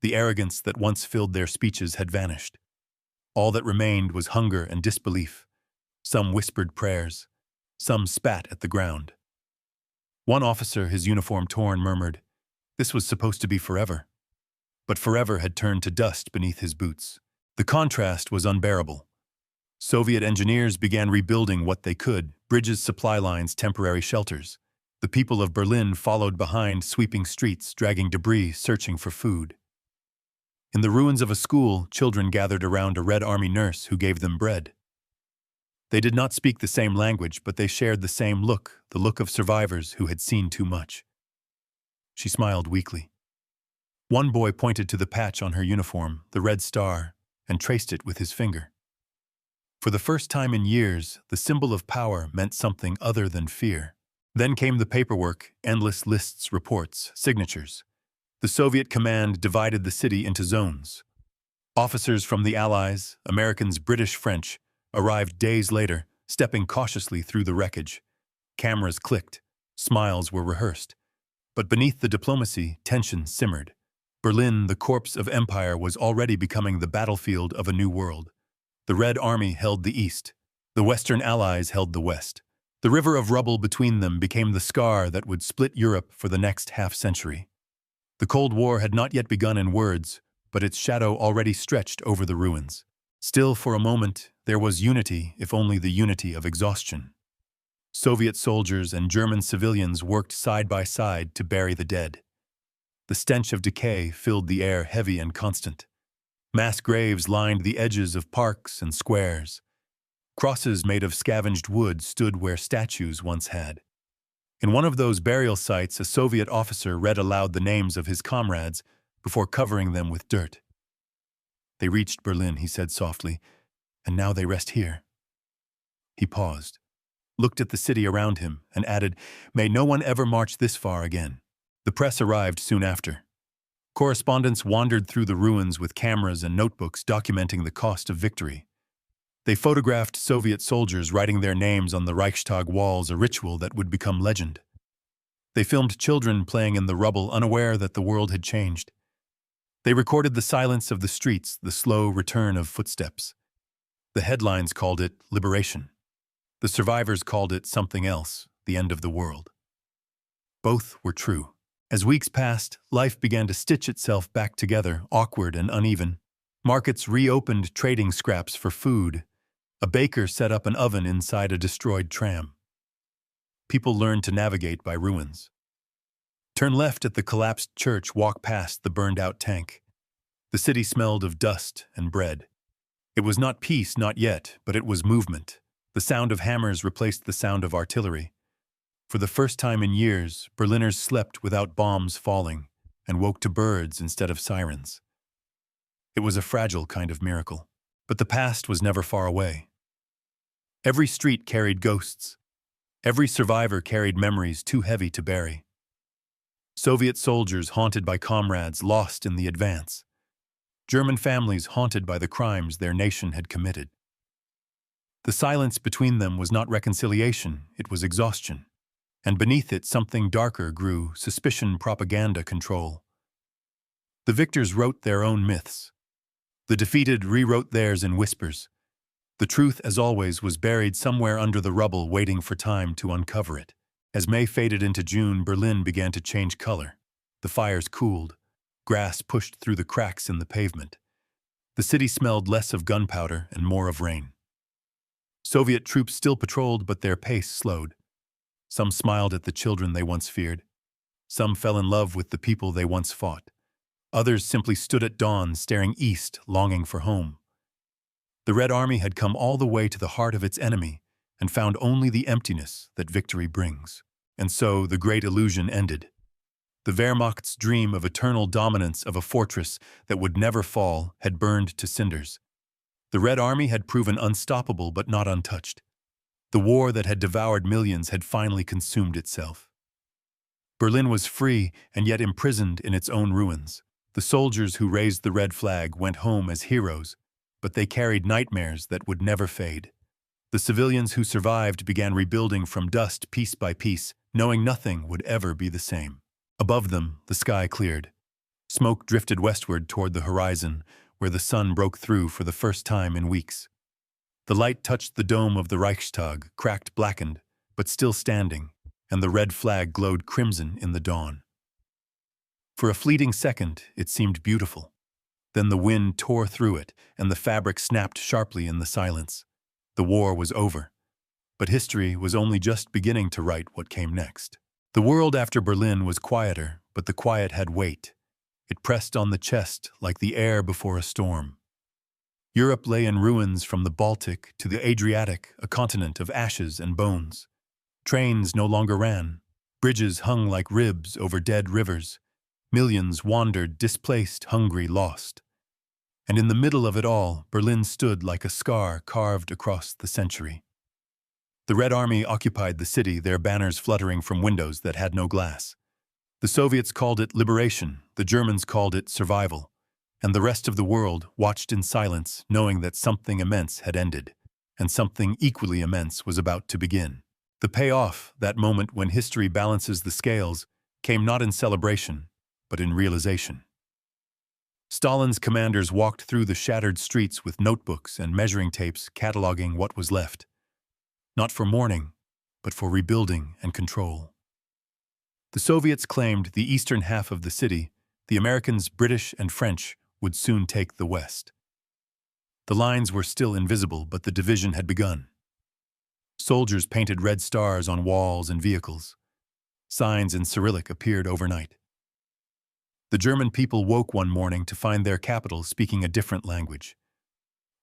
The arrogance that once filled their speeches had vanished. All that remained was hunger and disbelief. Some whispered prayers. Some spat at the ground. One officer, his uniform torn, murmured, "This was supposed to be forever." But forever had turned to dust beneath his boots. The contrast was unbearable. Soviet engineers began rebuilding what they could: bridges, supply lines, temporary shelters. The people of Berlin followed behind, sweeping streets, dragging debris, searching for food. In the ruins of a school, children gathered around a Red Army nurse who gave them bread. They did not speak the same language, but they shared the same look, the look of survivors who had seen too much. She smiled weakly. One boy pointed to the patch on her uniform, the red star, and traced it with his finger. For the first time in years, the symbol of power meant something other than fear. Then came the paperwork, endless lists, reports, signatures. The Soviet command divided the city into zones. Officers from the Allies, Americans, British, French, arrived days later, stepping cautiously through the wreckage. Cameras clicked, smiles were rehearsed. But beneath the diplomacy, tension simmered. Berlin, the corpse of empire, was already becoming the battlefield of a new world. The Red Army held the East. The Western Allies held the West. The river of rubble between them became the scar that would split Europe for the next half-century. The Cold War had not yet begun in words, but its shadow already stretched over the ruins. Still, for a moment, there was unity, if only the unity of exhaustion. Soviet soldiers and German civilians worked side by side to bury the dead. The stench of decay filled the air, heavy and constant. Mass graves lined the edges of parks and squares. Crosses made of scavenged wood stood where statues once had. In one of those burial sites, a Soviet officer read aloud the names of his comrades before covering them with dirt. "They reached Berlin," he said softly, "and now they rest here." He paused, looked at the city around him, and added, "May no one ever march this far again." The press arrived soon after. Correspondents wandered through the ruins with cameras and notebooks documenting the cost of victory. They photographed Soviet soldiers writing their names on the Reichstag walls, a ritual that would become legend. They filmed children playing in the rubble, unaware that the world had changed. They recorded the silence of the streets, the slow return of footsteps. The headlines called it liberation. The survivors called it something else, the end of the world. Both were true. As weeks passed, life began to stitch itself back together, awkward and uneven. Markets reopened trading scraps for food. A baker set up an oven inside a destroyed tram. People learned to navigate by ruins. Turn left at the collapsed church, walk past the burned-out tank. The city smelled of dust and bread. It was not peace, not yet, but it was movement. The sound of hammers replaced the sound of artillery. For the first time in years, Berliners slept without bombs falling and woke to birds instead of sirens. It was a fragile kind of miracle, but the past was never far away. Every street carried ghosts. Every survivor carried memories too heavy to bury. Soviet soldiers haunted by comrades lost in the advance. German families haunted by the crimes their nation had committed. The silence between them was not reconciliation, it was exhaustion. And beneath it something darker grew, suspicion, propaganda, control. The victors wrote their own myths. The defeated rewrote theirs in whispers. The truth, as always, was buried somewhere under the rubble, waiting for time to uncover it. As May faded into June, Berlin began to change color. The fires cooled. Grass pushed through the cracks in the pavement. The city smelled less of gunpowder and more of rain. Soviet troops still patrolled, but their pace slowed. Some smiled at the children they once feared. Some fell in love with the people they once fought. Others simply stood at dawn, staring east, longing for home. The Red Army had come all the way to the heart of its enemy and found only the emptiness that victory brings. And so the great illusion ended. The Wehrmacht's dream of eternal dominance of a fortress that would never fall had burned to cinders. The Red Army had proven unstoppable but not untouched. The war that had devoured millions had finally consumed itself. Berlin was free and yet imprisoned in its own ruins. The soldiers who raised the red flag went home as heroes, but they carried nightmares that would never fade. The civilians who survived began rebuilding from dust piece by piece, knowing nothing would ever be the same. Above them, the sky cleared. Smoke drifted westward toward the horizon, where the sun broke through for the first time in weeks. The light touched the dome of the Reichstag, cracked, blackened, but still standing, and the red flag glowed crimson in the dawn. For a fleeting second, it seemed beautiful. Then the wind tore through it, and the fabric snapped sharply in the silence. The war was over, but history was only just beginning to write what came next. The world after Berlin was quieter, but the quiet had weight. It pressed on the chest like the air before a storm. Europe lay in ruins from the Baltic to the Adriatic, a continent of ashes and bones. Trains no longer ran. Bridges hung like ribs over dead rivers. Millions wandered, displaced, hungry, lost. And in the middle of it all, Berlin stood like a scar carved across the century. The Red Army occupied the city, their banners fluttering from windows that had no glass. The Soviets called it liberation, the Germans called it survival, and the rest of the world watched in silence, knowing that something immense had ended, and something equally immense was about to begin. The payoff, that moment when history balances the scales, came not in celebration, but in realization. Stalin's commanders walked through the shattered streets with notebooks and measuring tapes cataloging what was left, not for mourning, but for rebuilding and control. The Soviets claimed the eastern half of the city. The Americans, British, and French would soon take the west. The lines were still invisible, but the division had begun. Soldiers painted red stars on walls and vehicles. Signs in Cyrillic appeared overnight. The German people woke one morning to find their capital speaking a different language.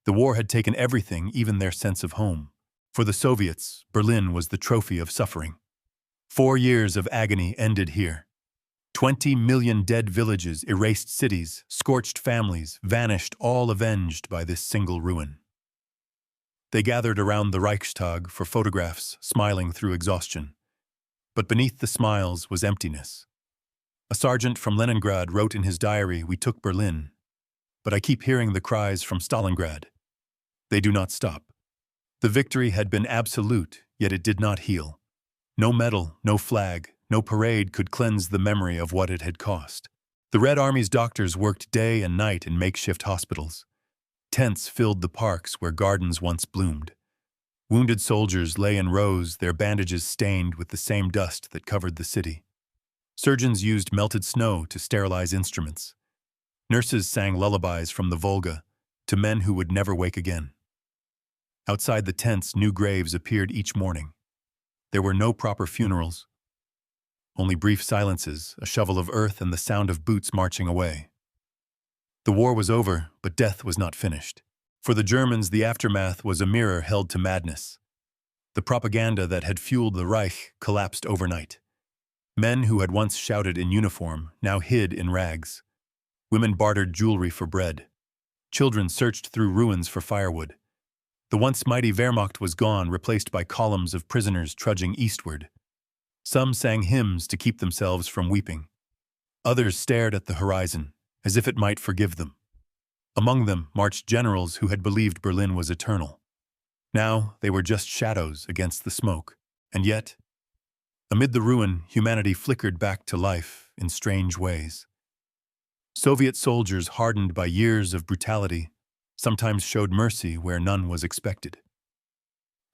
The war had taken everything, even their sense of home. For the Soviets, Berlin was the trophy of suffering. 4 years of agony ended here. 20 million dead villages, erased cities, scorched families, vanished, all avenged by this single ruin. They gathered around the Reichstag for photographs, smiling through exhaustion. But beneath the smiles was emptiness. A sergeant from Leningrad wrote in his diary, "We took Berlin, but I keep hearing the cries from Stalingrad. They do not stop." The victory had been absolute, yet it did not heal. No medal, no flag, no parade could cleanse the memory of what it had cost. The Red Army's doctors worked day and night in makeshift hospitals. Tents filled the parks where gardens once bloomed. Wounded soldiers lay in rows, their bandages stained with the same dust that covered the city. Surgeons used melted snow to sterilize instruments. Nurses sang lullabies from the Volga to men who would never wake again. Outside the tents, new graves appeared each morning. There were no proper funerals, only brief silences, a shovel of earth and the sound of boots marching away. The war was over, but death was not finished. For the Germans, the aftermath was a mirror held to madness. The propaganda that had fueled the Reich collapsed overnight. Men who had once shouted in uniform now hid in rags. Women bartered jewelry for bread. Children searched through ruins for firewood. The once mighty Wehrmacht was gone, replaced by columns of prisoners trudging eastward. Some sang hymns to keep themselves from weeping. Others stared at the horizon, as if it might forgive them. Among them marched generals who had believed Berlin was eternal. Now they were just shadows against the smoke. And yet, amid the ruin, humanity flickered back to life in strange ways. Soviet soldiers, hardened by years of brutality, sometimes showed mercy where none was expected.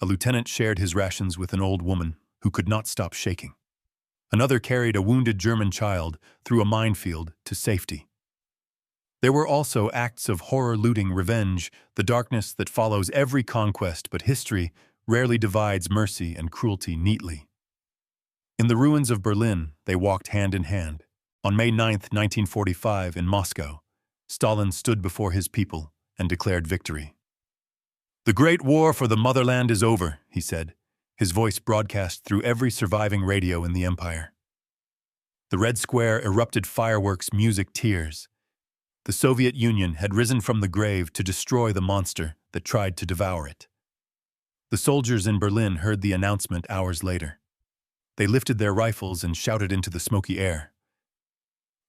A lieutenant shared his rations with an old woman who could not stop shaking. Another carried a wounded German child through a minefield to safety. There were also acts of horror-looting revenge, the darkness that follows every conquest, but history rarely divides mercy and cruelty neatly. In the ruins of Berlin, they walked hand in hand. On May 9, 1945, in Moscow, Stalin stood before his people and declared victory. "The Great War for the motherland is over," he said, his voice broadcast through every surviving radio in the empire. The Red Square erupted fireworks, music, tears. The Soviet Union had risen from the grave to destroy the monster that tried to devour it. The soldiers in Berlin heard the announcement hours later. They lifted their rifles and shouted into the smoky air.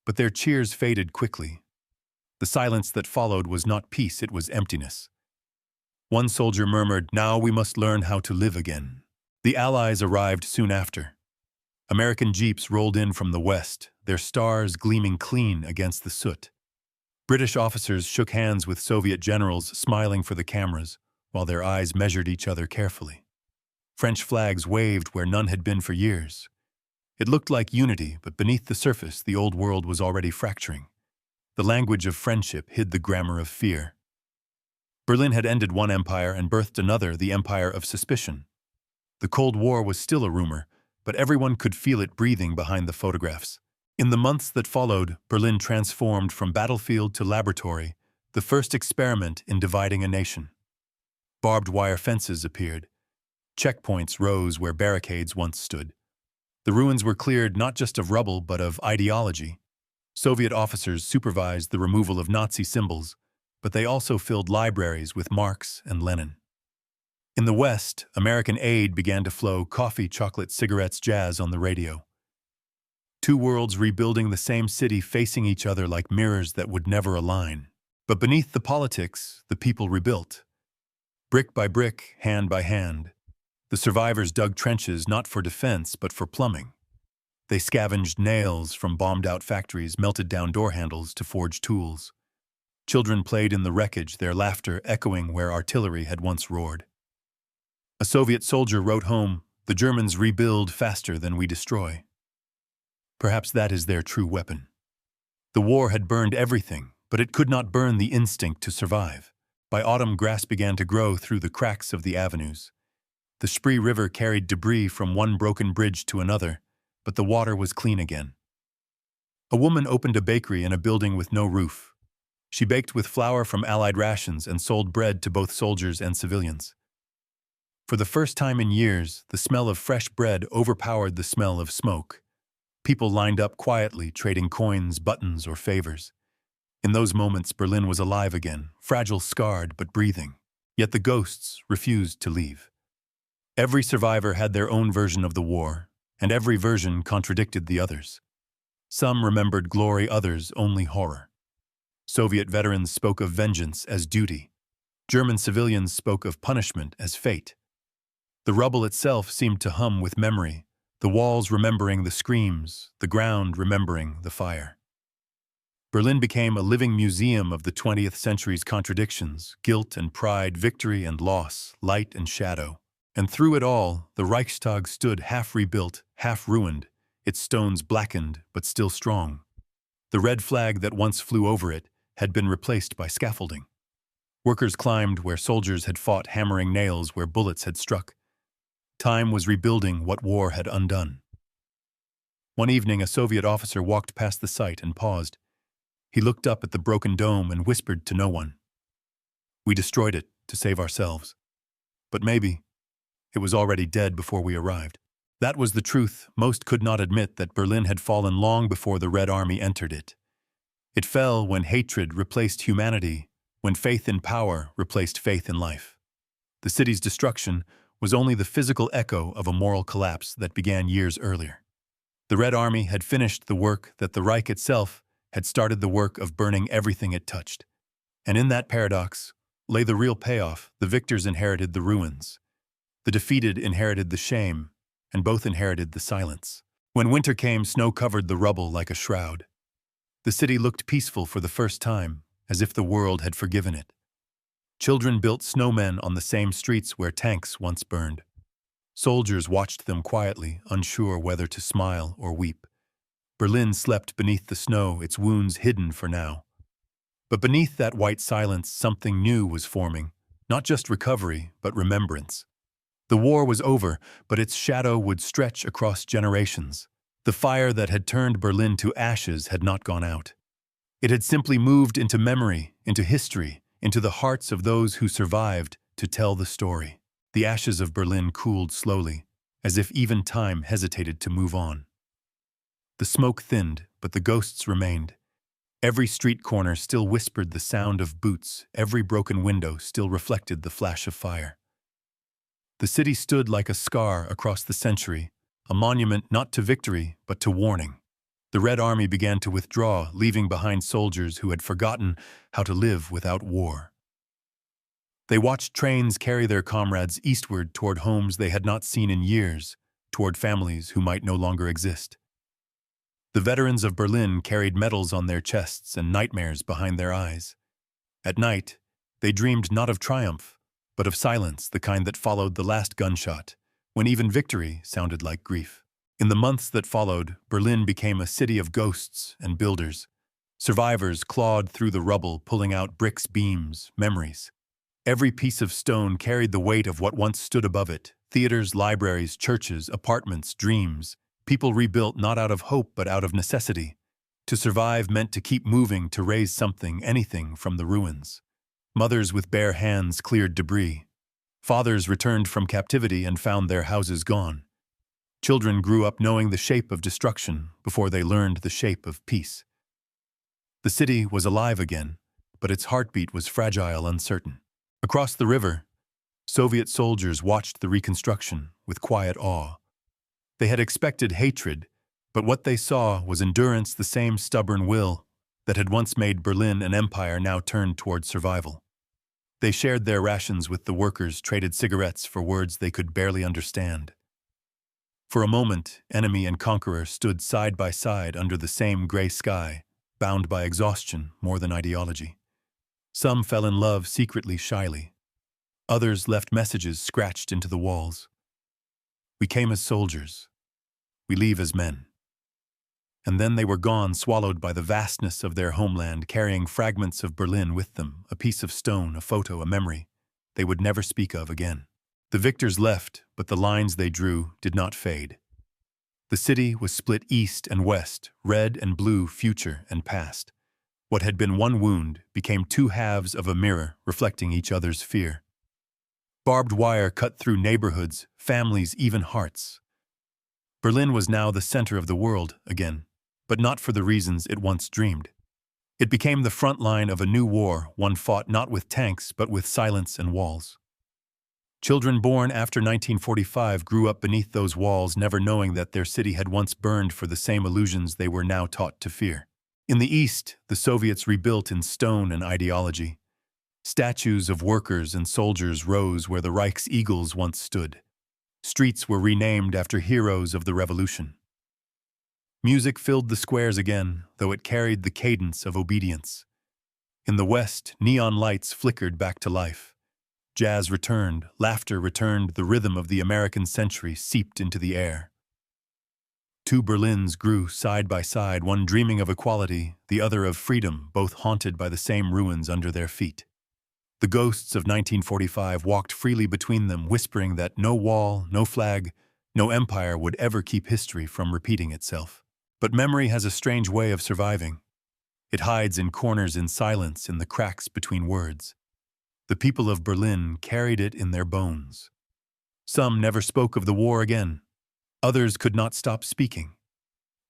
But their cheers faded quickly. The silence that followed was not peace, it was emptiness. One soldier murmured, "Now we must learn how to live again." The Allies arrived soon after. American jeeps rolled in from the west, their stars gleaming clean against the soot. British officers shook hands with Soviet generals, smiling for the cameras, while their eyes measured each other carefully. French flags waved where none had been for years. It looked like unity, but beneath the surface, the old world was already fracturing. The language of friendship hid the grammar of fear. Berlin had ended one empire and birthed another, the empire of suspicion. The Cold War was still a rumor, but everyone could feel it breathing behind the photographs. In the months that followed, Berlin transformed from battlefield to laboratory, the first experiment in dividing a nation. Barbed wire fences appeared. Checkpoints rose where barricades once stood. The ruins were cleared not just of rubble but of ideology. Soviet officers supervised the removal of Nazi symbols, but they also filled libraries with Marx and Lenin. In the West, American aid began to flow, coffee, chocolate, cigarettes, jazz on the radio. Two worlds rebuilding the same city, facing each other like mirrors that would never align. But beneath the politics, the people rebuilt. Brick by brick, hand by hand. The survivors dug trenches not for defense but for plumbing. They scavenged nails from bombed-out factories, melted down door handles to forge tools. Children played in the wreckage, their laughter echoing where artillery had once roared. A Soviet soldier wrote home, "The Germans rebuild faster than we destroy." Perhaps that is their true weapon. The war had burned everything, but it could not burn the instinct to survive. By autumn, grass began to grow through the cracks of the avenues. The Spree River carried debris from one broken bridge to another, but the water was clean again. A woman opened a bakery in a building with no roof. She baked with flour from Allied rations and sold bread to both soldiers and civilians. For the first time in years, the smell of fresh bread overpowered the smell of smoke. People lined up quietly, trading coins, buttons, or favors. In those moments, Berlin was alive again, fragile, scarred, but breathing. Yet the ghosts refused to leave. Every survivor had their own version of the war, and every version contradicted the others. Some remembered glory, others only horror. Soviet veterans spoke of vengeance as duty. German civilians spoke of punishment as fate. The rubble itself seemed to hum with memory, the walls remembering the screams, the ground remembering the fire. Berlin became a living museum of the 20th century's contradictions, guilt and pride, victory and loss, light and shadow. And through it all, the Reichstag stood half rebuilt, half ruined, its stones blackened but still strong. The red flag that once flew over it had been replaced by scaffolding. Workers climbed where soldiers had fought, hammering nails where bullets had struck. Time was rebuilding what war had undone. One evening, a Soviet officer walked past the site and paused. He looked up at the broken dome and whispered to no one. "We destroyed it to save ourselves. But maybe it was already dead before we arrived." That was the truth. Most could not admit that Berlin had fallen long before the Red Army entered it. It fell when hatred replaced humanity, when faith in power replaced faith in life. The city's destruction was only the physical echo of a moral collapse that began years earlier. The Red Army had finished the work that the Reich itself had started, the work of burning everything it touched. And in that paradox lay the real payoff. The victors inherited the ruins. The defeated inherited the shame, and both inherited the silence. When winter came, snow covered the rubble like a shroud. The city looked peaceful for the first time, as if the world had forgiven it. Children built snowmen on the same streets where tanks once burned. Soldiers watched them quietly, unsure whether to smile or weep. Berlin slept beneath the snow, its wounds hidden for now. But beneath that white silence, something new was forming, not just recovery, but remembrance. The war was over, but its shadow would stretch across generations. The fire that had turned Berlin to ashes had not gone out. It had simply moved into memory, into history, into the hearts of those who survived to tell the story. The ashes of Berlin cooled slowly, as if even time hesitated to move on. The smoke thinned, but the ghosts remained. Every street corner still whispered the sound of boots, every broken window still reflected the flash of fire. The city stood like a scar across the century, a monument not to victory, but to warning. The Red Army began to withdraw, leaving behind soldiers who had forgotten how to live without war. They watched trains carry their comrades eastward toward homes they had not seen in years, toward families who might no longer exist. The veterans of Berlin carried medals on their chests and nightmares behind their eyes. At night, they dreamed not of triumph, but of silence, the kind that followed the last gunshot, when even victory sounded like grief. In the months that followed, Berlin became a city of ghosts and builders. Survivors clawed through the rubble, pulling out bricks, beams, memories. Every piece of stone carried the weight of what once stood above it. Theaters, libraries, churches, apartments, dreams. People rebuilt not out of hope but out of necessity. To survive meant to keep moving, to raise something, anything, from the ruins. Mothers with bare hands cleared debris. Fathers returned from captivity and found their houses gone. Children grew up knowing the shape of destruction before they learned the shape of peace. The city was alive again, but its heartbeat was fragile, uncertain. Across the river, Soviet soldiers watched the reconstruction with quiet awe. They had expected hatred, but what they saw was endurance, the same stubborn will that had once made Berlin an empire now turned toward survival. They shared their rations with the workers, traded cigarettes for words they could barely understand. For a moment, enemy and conqueror stood side by side under the same gray sky, bound by exhaustion more than ideology. Some fell in love secretly, shyly. Others left messages scratched into the walls. We came as soldiers. We leave as men. And then they were gone, swallowed by the vastness of their homeland, carrying fragments of Berlin with them, a piece of stone, a photo, a memory they would never speak of again. The victors left, but the lines they drew did not fade. The city was split east and west, red and blue, future and past. What had been one wound became two halves of a mirror reflecting each other's fear. Barbed wire cut through neighborhoods, families, even hearts. Berlin was now the center of the world again, but not for the reasons it once dreamed. It became the front line of a new war, one fought not with tanks but with silence and walls. Children born after 1945 grew up beneath those walls, never knowing that their city had once burned for the same illusions they were now taught to fear. In the East, the Soviets rebuilt in stone and ideology. Statues of workers and soldiers rose where the Reich's eagles once stood. Streets were renamed after heroes of the revolution. Music filled the squares again, though it carried the cadence of obedience. In the West, neon lights flickered back to life. Jazz returned, laughter returned, the rhythm of the American century seeped into the air. Two Berlins grew side by side, one dreaming of equality, the other of freedom, both haunted by the same ruins under their feet. The ghosts of 1945 walked freely between them, whispering that no wall, no flag, no empire would ever keep history from repeating itself. But memory has a strange way of surviving. It hides in corners, in silence, in the cracks between words. The people of Berlin carried it in their bones. Some never spoke of the war again. Others could not stop speaking.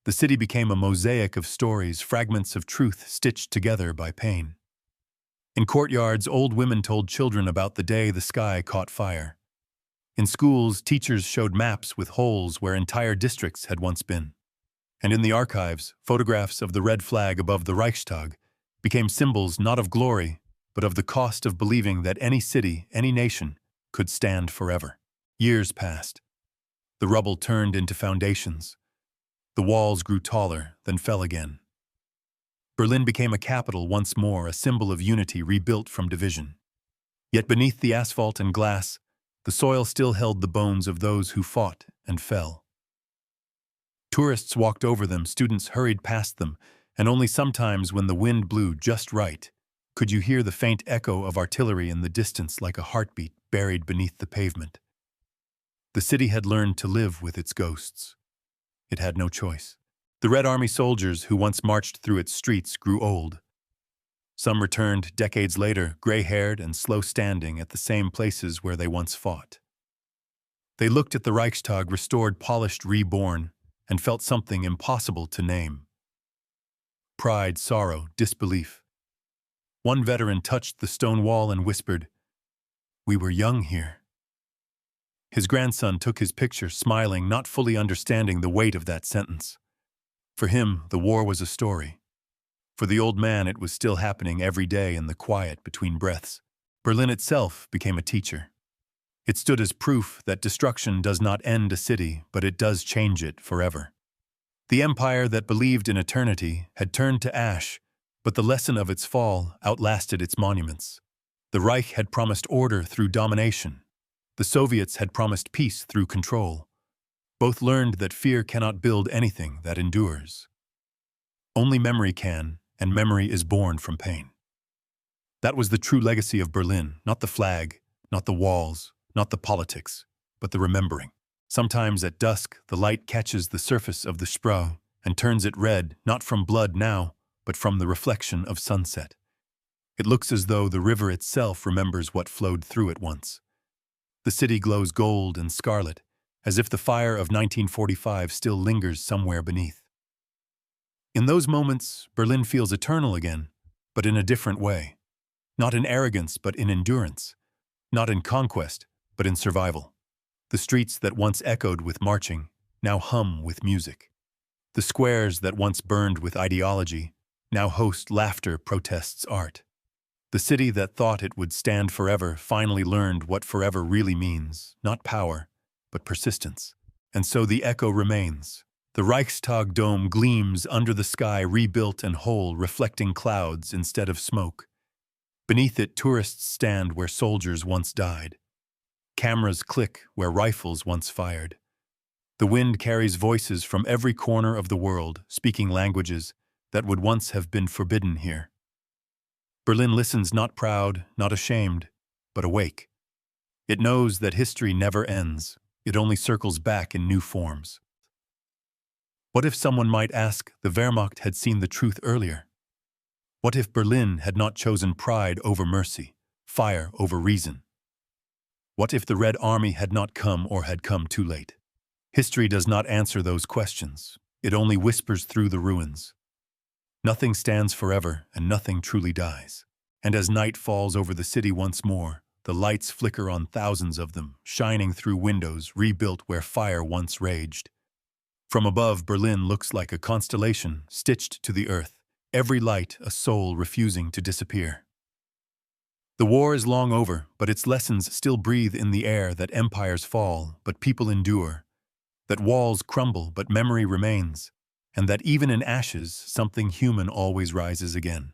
The city became a mosaic of stories, fragments of truth stitched together by pain. In courtyards, old women told children about the day the sky caught fire. In schools, teachers showed maps with holes where entire districts had once been. And in the archives, photographs of the red flag above the Reichstag became symbols not of glory, but of the cost of believing that any city, any nation, could stand forever. Years passed. The rubble turned into foundations. The walls grew taller, then fell again. Berlin became a capital once more, a symbol of unity rebuilt from division. Yet beneath the asphalt and glass, the soil still held the bones of those who fought and fell. Tourists walked over them, students hurried past them, and only sometimes, when the wind blew just right, could you hear the faint echo of artillery in the distance like a heartbeat buried beneath the pavement. The city had learned to live with its ghosts. It had no choice. The Red Army soldiers who once marched through its streets grew old. Some returned decades later, gray-haired and slow-standing at the same places where they once fought. They looked at the Reichstag, restored, polished, reborn, and felt something impossible to name. Pride, sorrow, disbelief. One veteran touched the stone wall and whispered, "We were young here." His grandson took his picture, smiling, not fully understanding the weight of that sentence. For him, the war was a story. For the old man, it was still happening every day in the quiet between breaths. Berlin itself became a teacher. It stood as proof that destruction does not end a city, but it does change it forever. The empire that believed in eternity had turned to ash, but the lesson of its fall outlasted its monuments. The Reich had promised order through domination. The Soviets had promised peace through control. Both learned that fear cannot build anything that endures. Only memory can, and memory is born from pain. That was the true legacy of Berlin, not the flag, not the walls, not the politics, but the remembering. Sometimes at dusk, the light catches the surface of the Spree and turns it red, not from blood now, but from the reflection of sunset. It looks as though the river itself remembers what flowed through it once. The city glows gold and scarlet, as if the fire of 1945 still lingers somewhere beneath. In those moments, Berlin feels eternal again, but in a different way. Not in arrogance, but in endurance. Not in conquest, but in survival. The streets that once echoed with marching now hum with music. The squares that once burned with ideology now host laughter, protests, art. The city that thought it would stand forever finally learned what forever really means, not power, but persistence. And so the echo remains. The Reichstag dome gleams under the sky, rebuilt and whole, reflecting clouds instead of smoke. Beneath it, tourists stand where soldiers once died. Cameras click where rifles once fired. The wind carries voices from every corner of the world, speaking languages that would once have been forbidden here. Berlin listens, not proud, not ashamed, but awake. It knows that history never ends. It only circles back in new forms. What if someone might ask, the Wehrmacht had seen the truth earlier? What if Berlin had not chosen pride over mercy, fire over reason? What if the Red Army had not come or had come too late? History does not answer those questions. It only whispers through the ruins. Nothing stands forever, and nothing truly dies. And as night falls over the city once more, the lights flicker on thousands of them, shining through windows rebuilt where fire once raged. From above, Berlin looks like a constellation stitched to the earth, every light a soul refusing to disappear. The war is long over, but its lessons still breathe in the air, that empires fall, but people endure, that walls crumble, but memory remains, and that even in ashes, something human always rises again.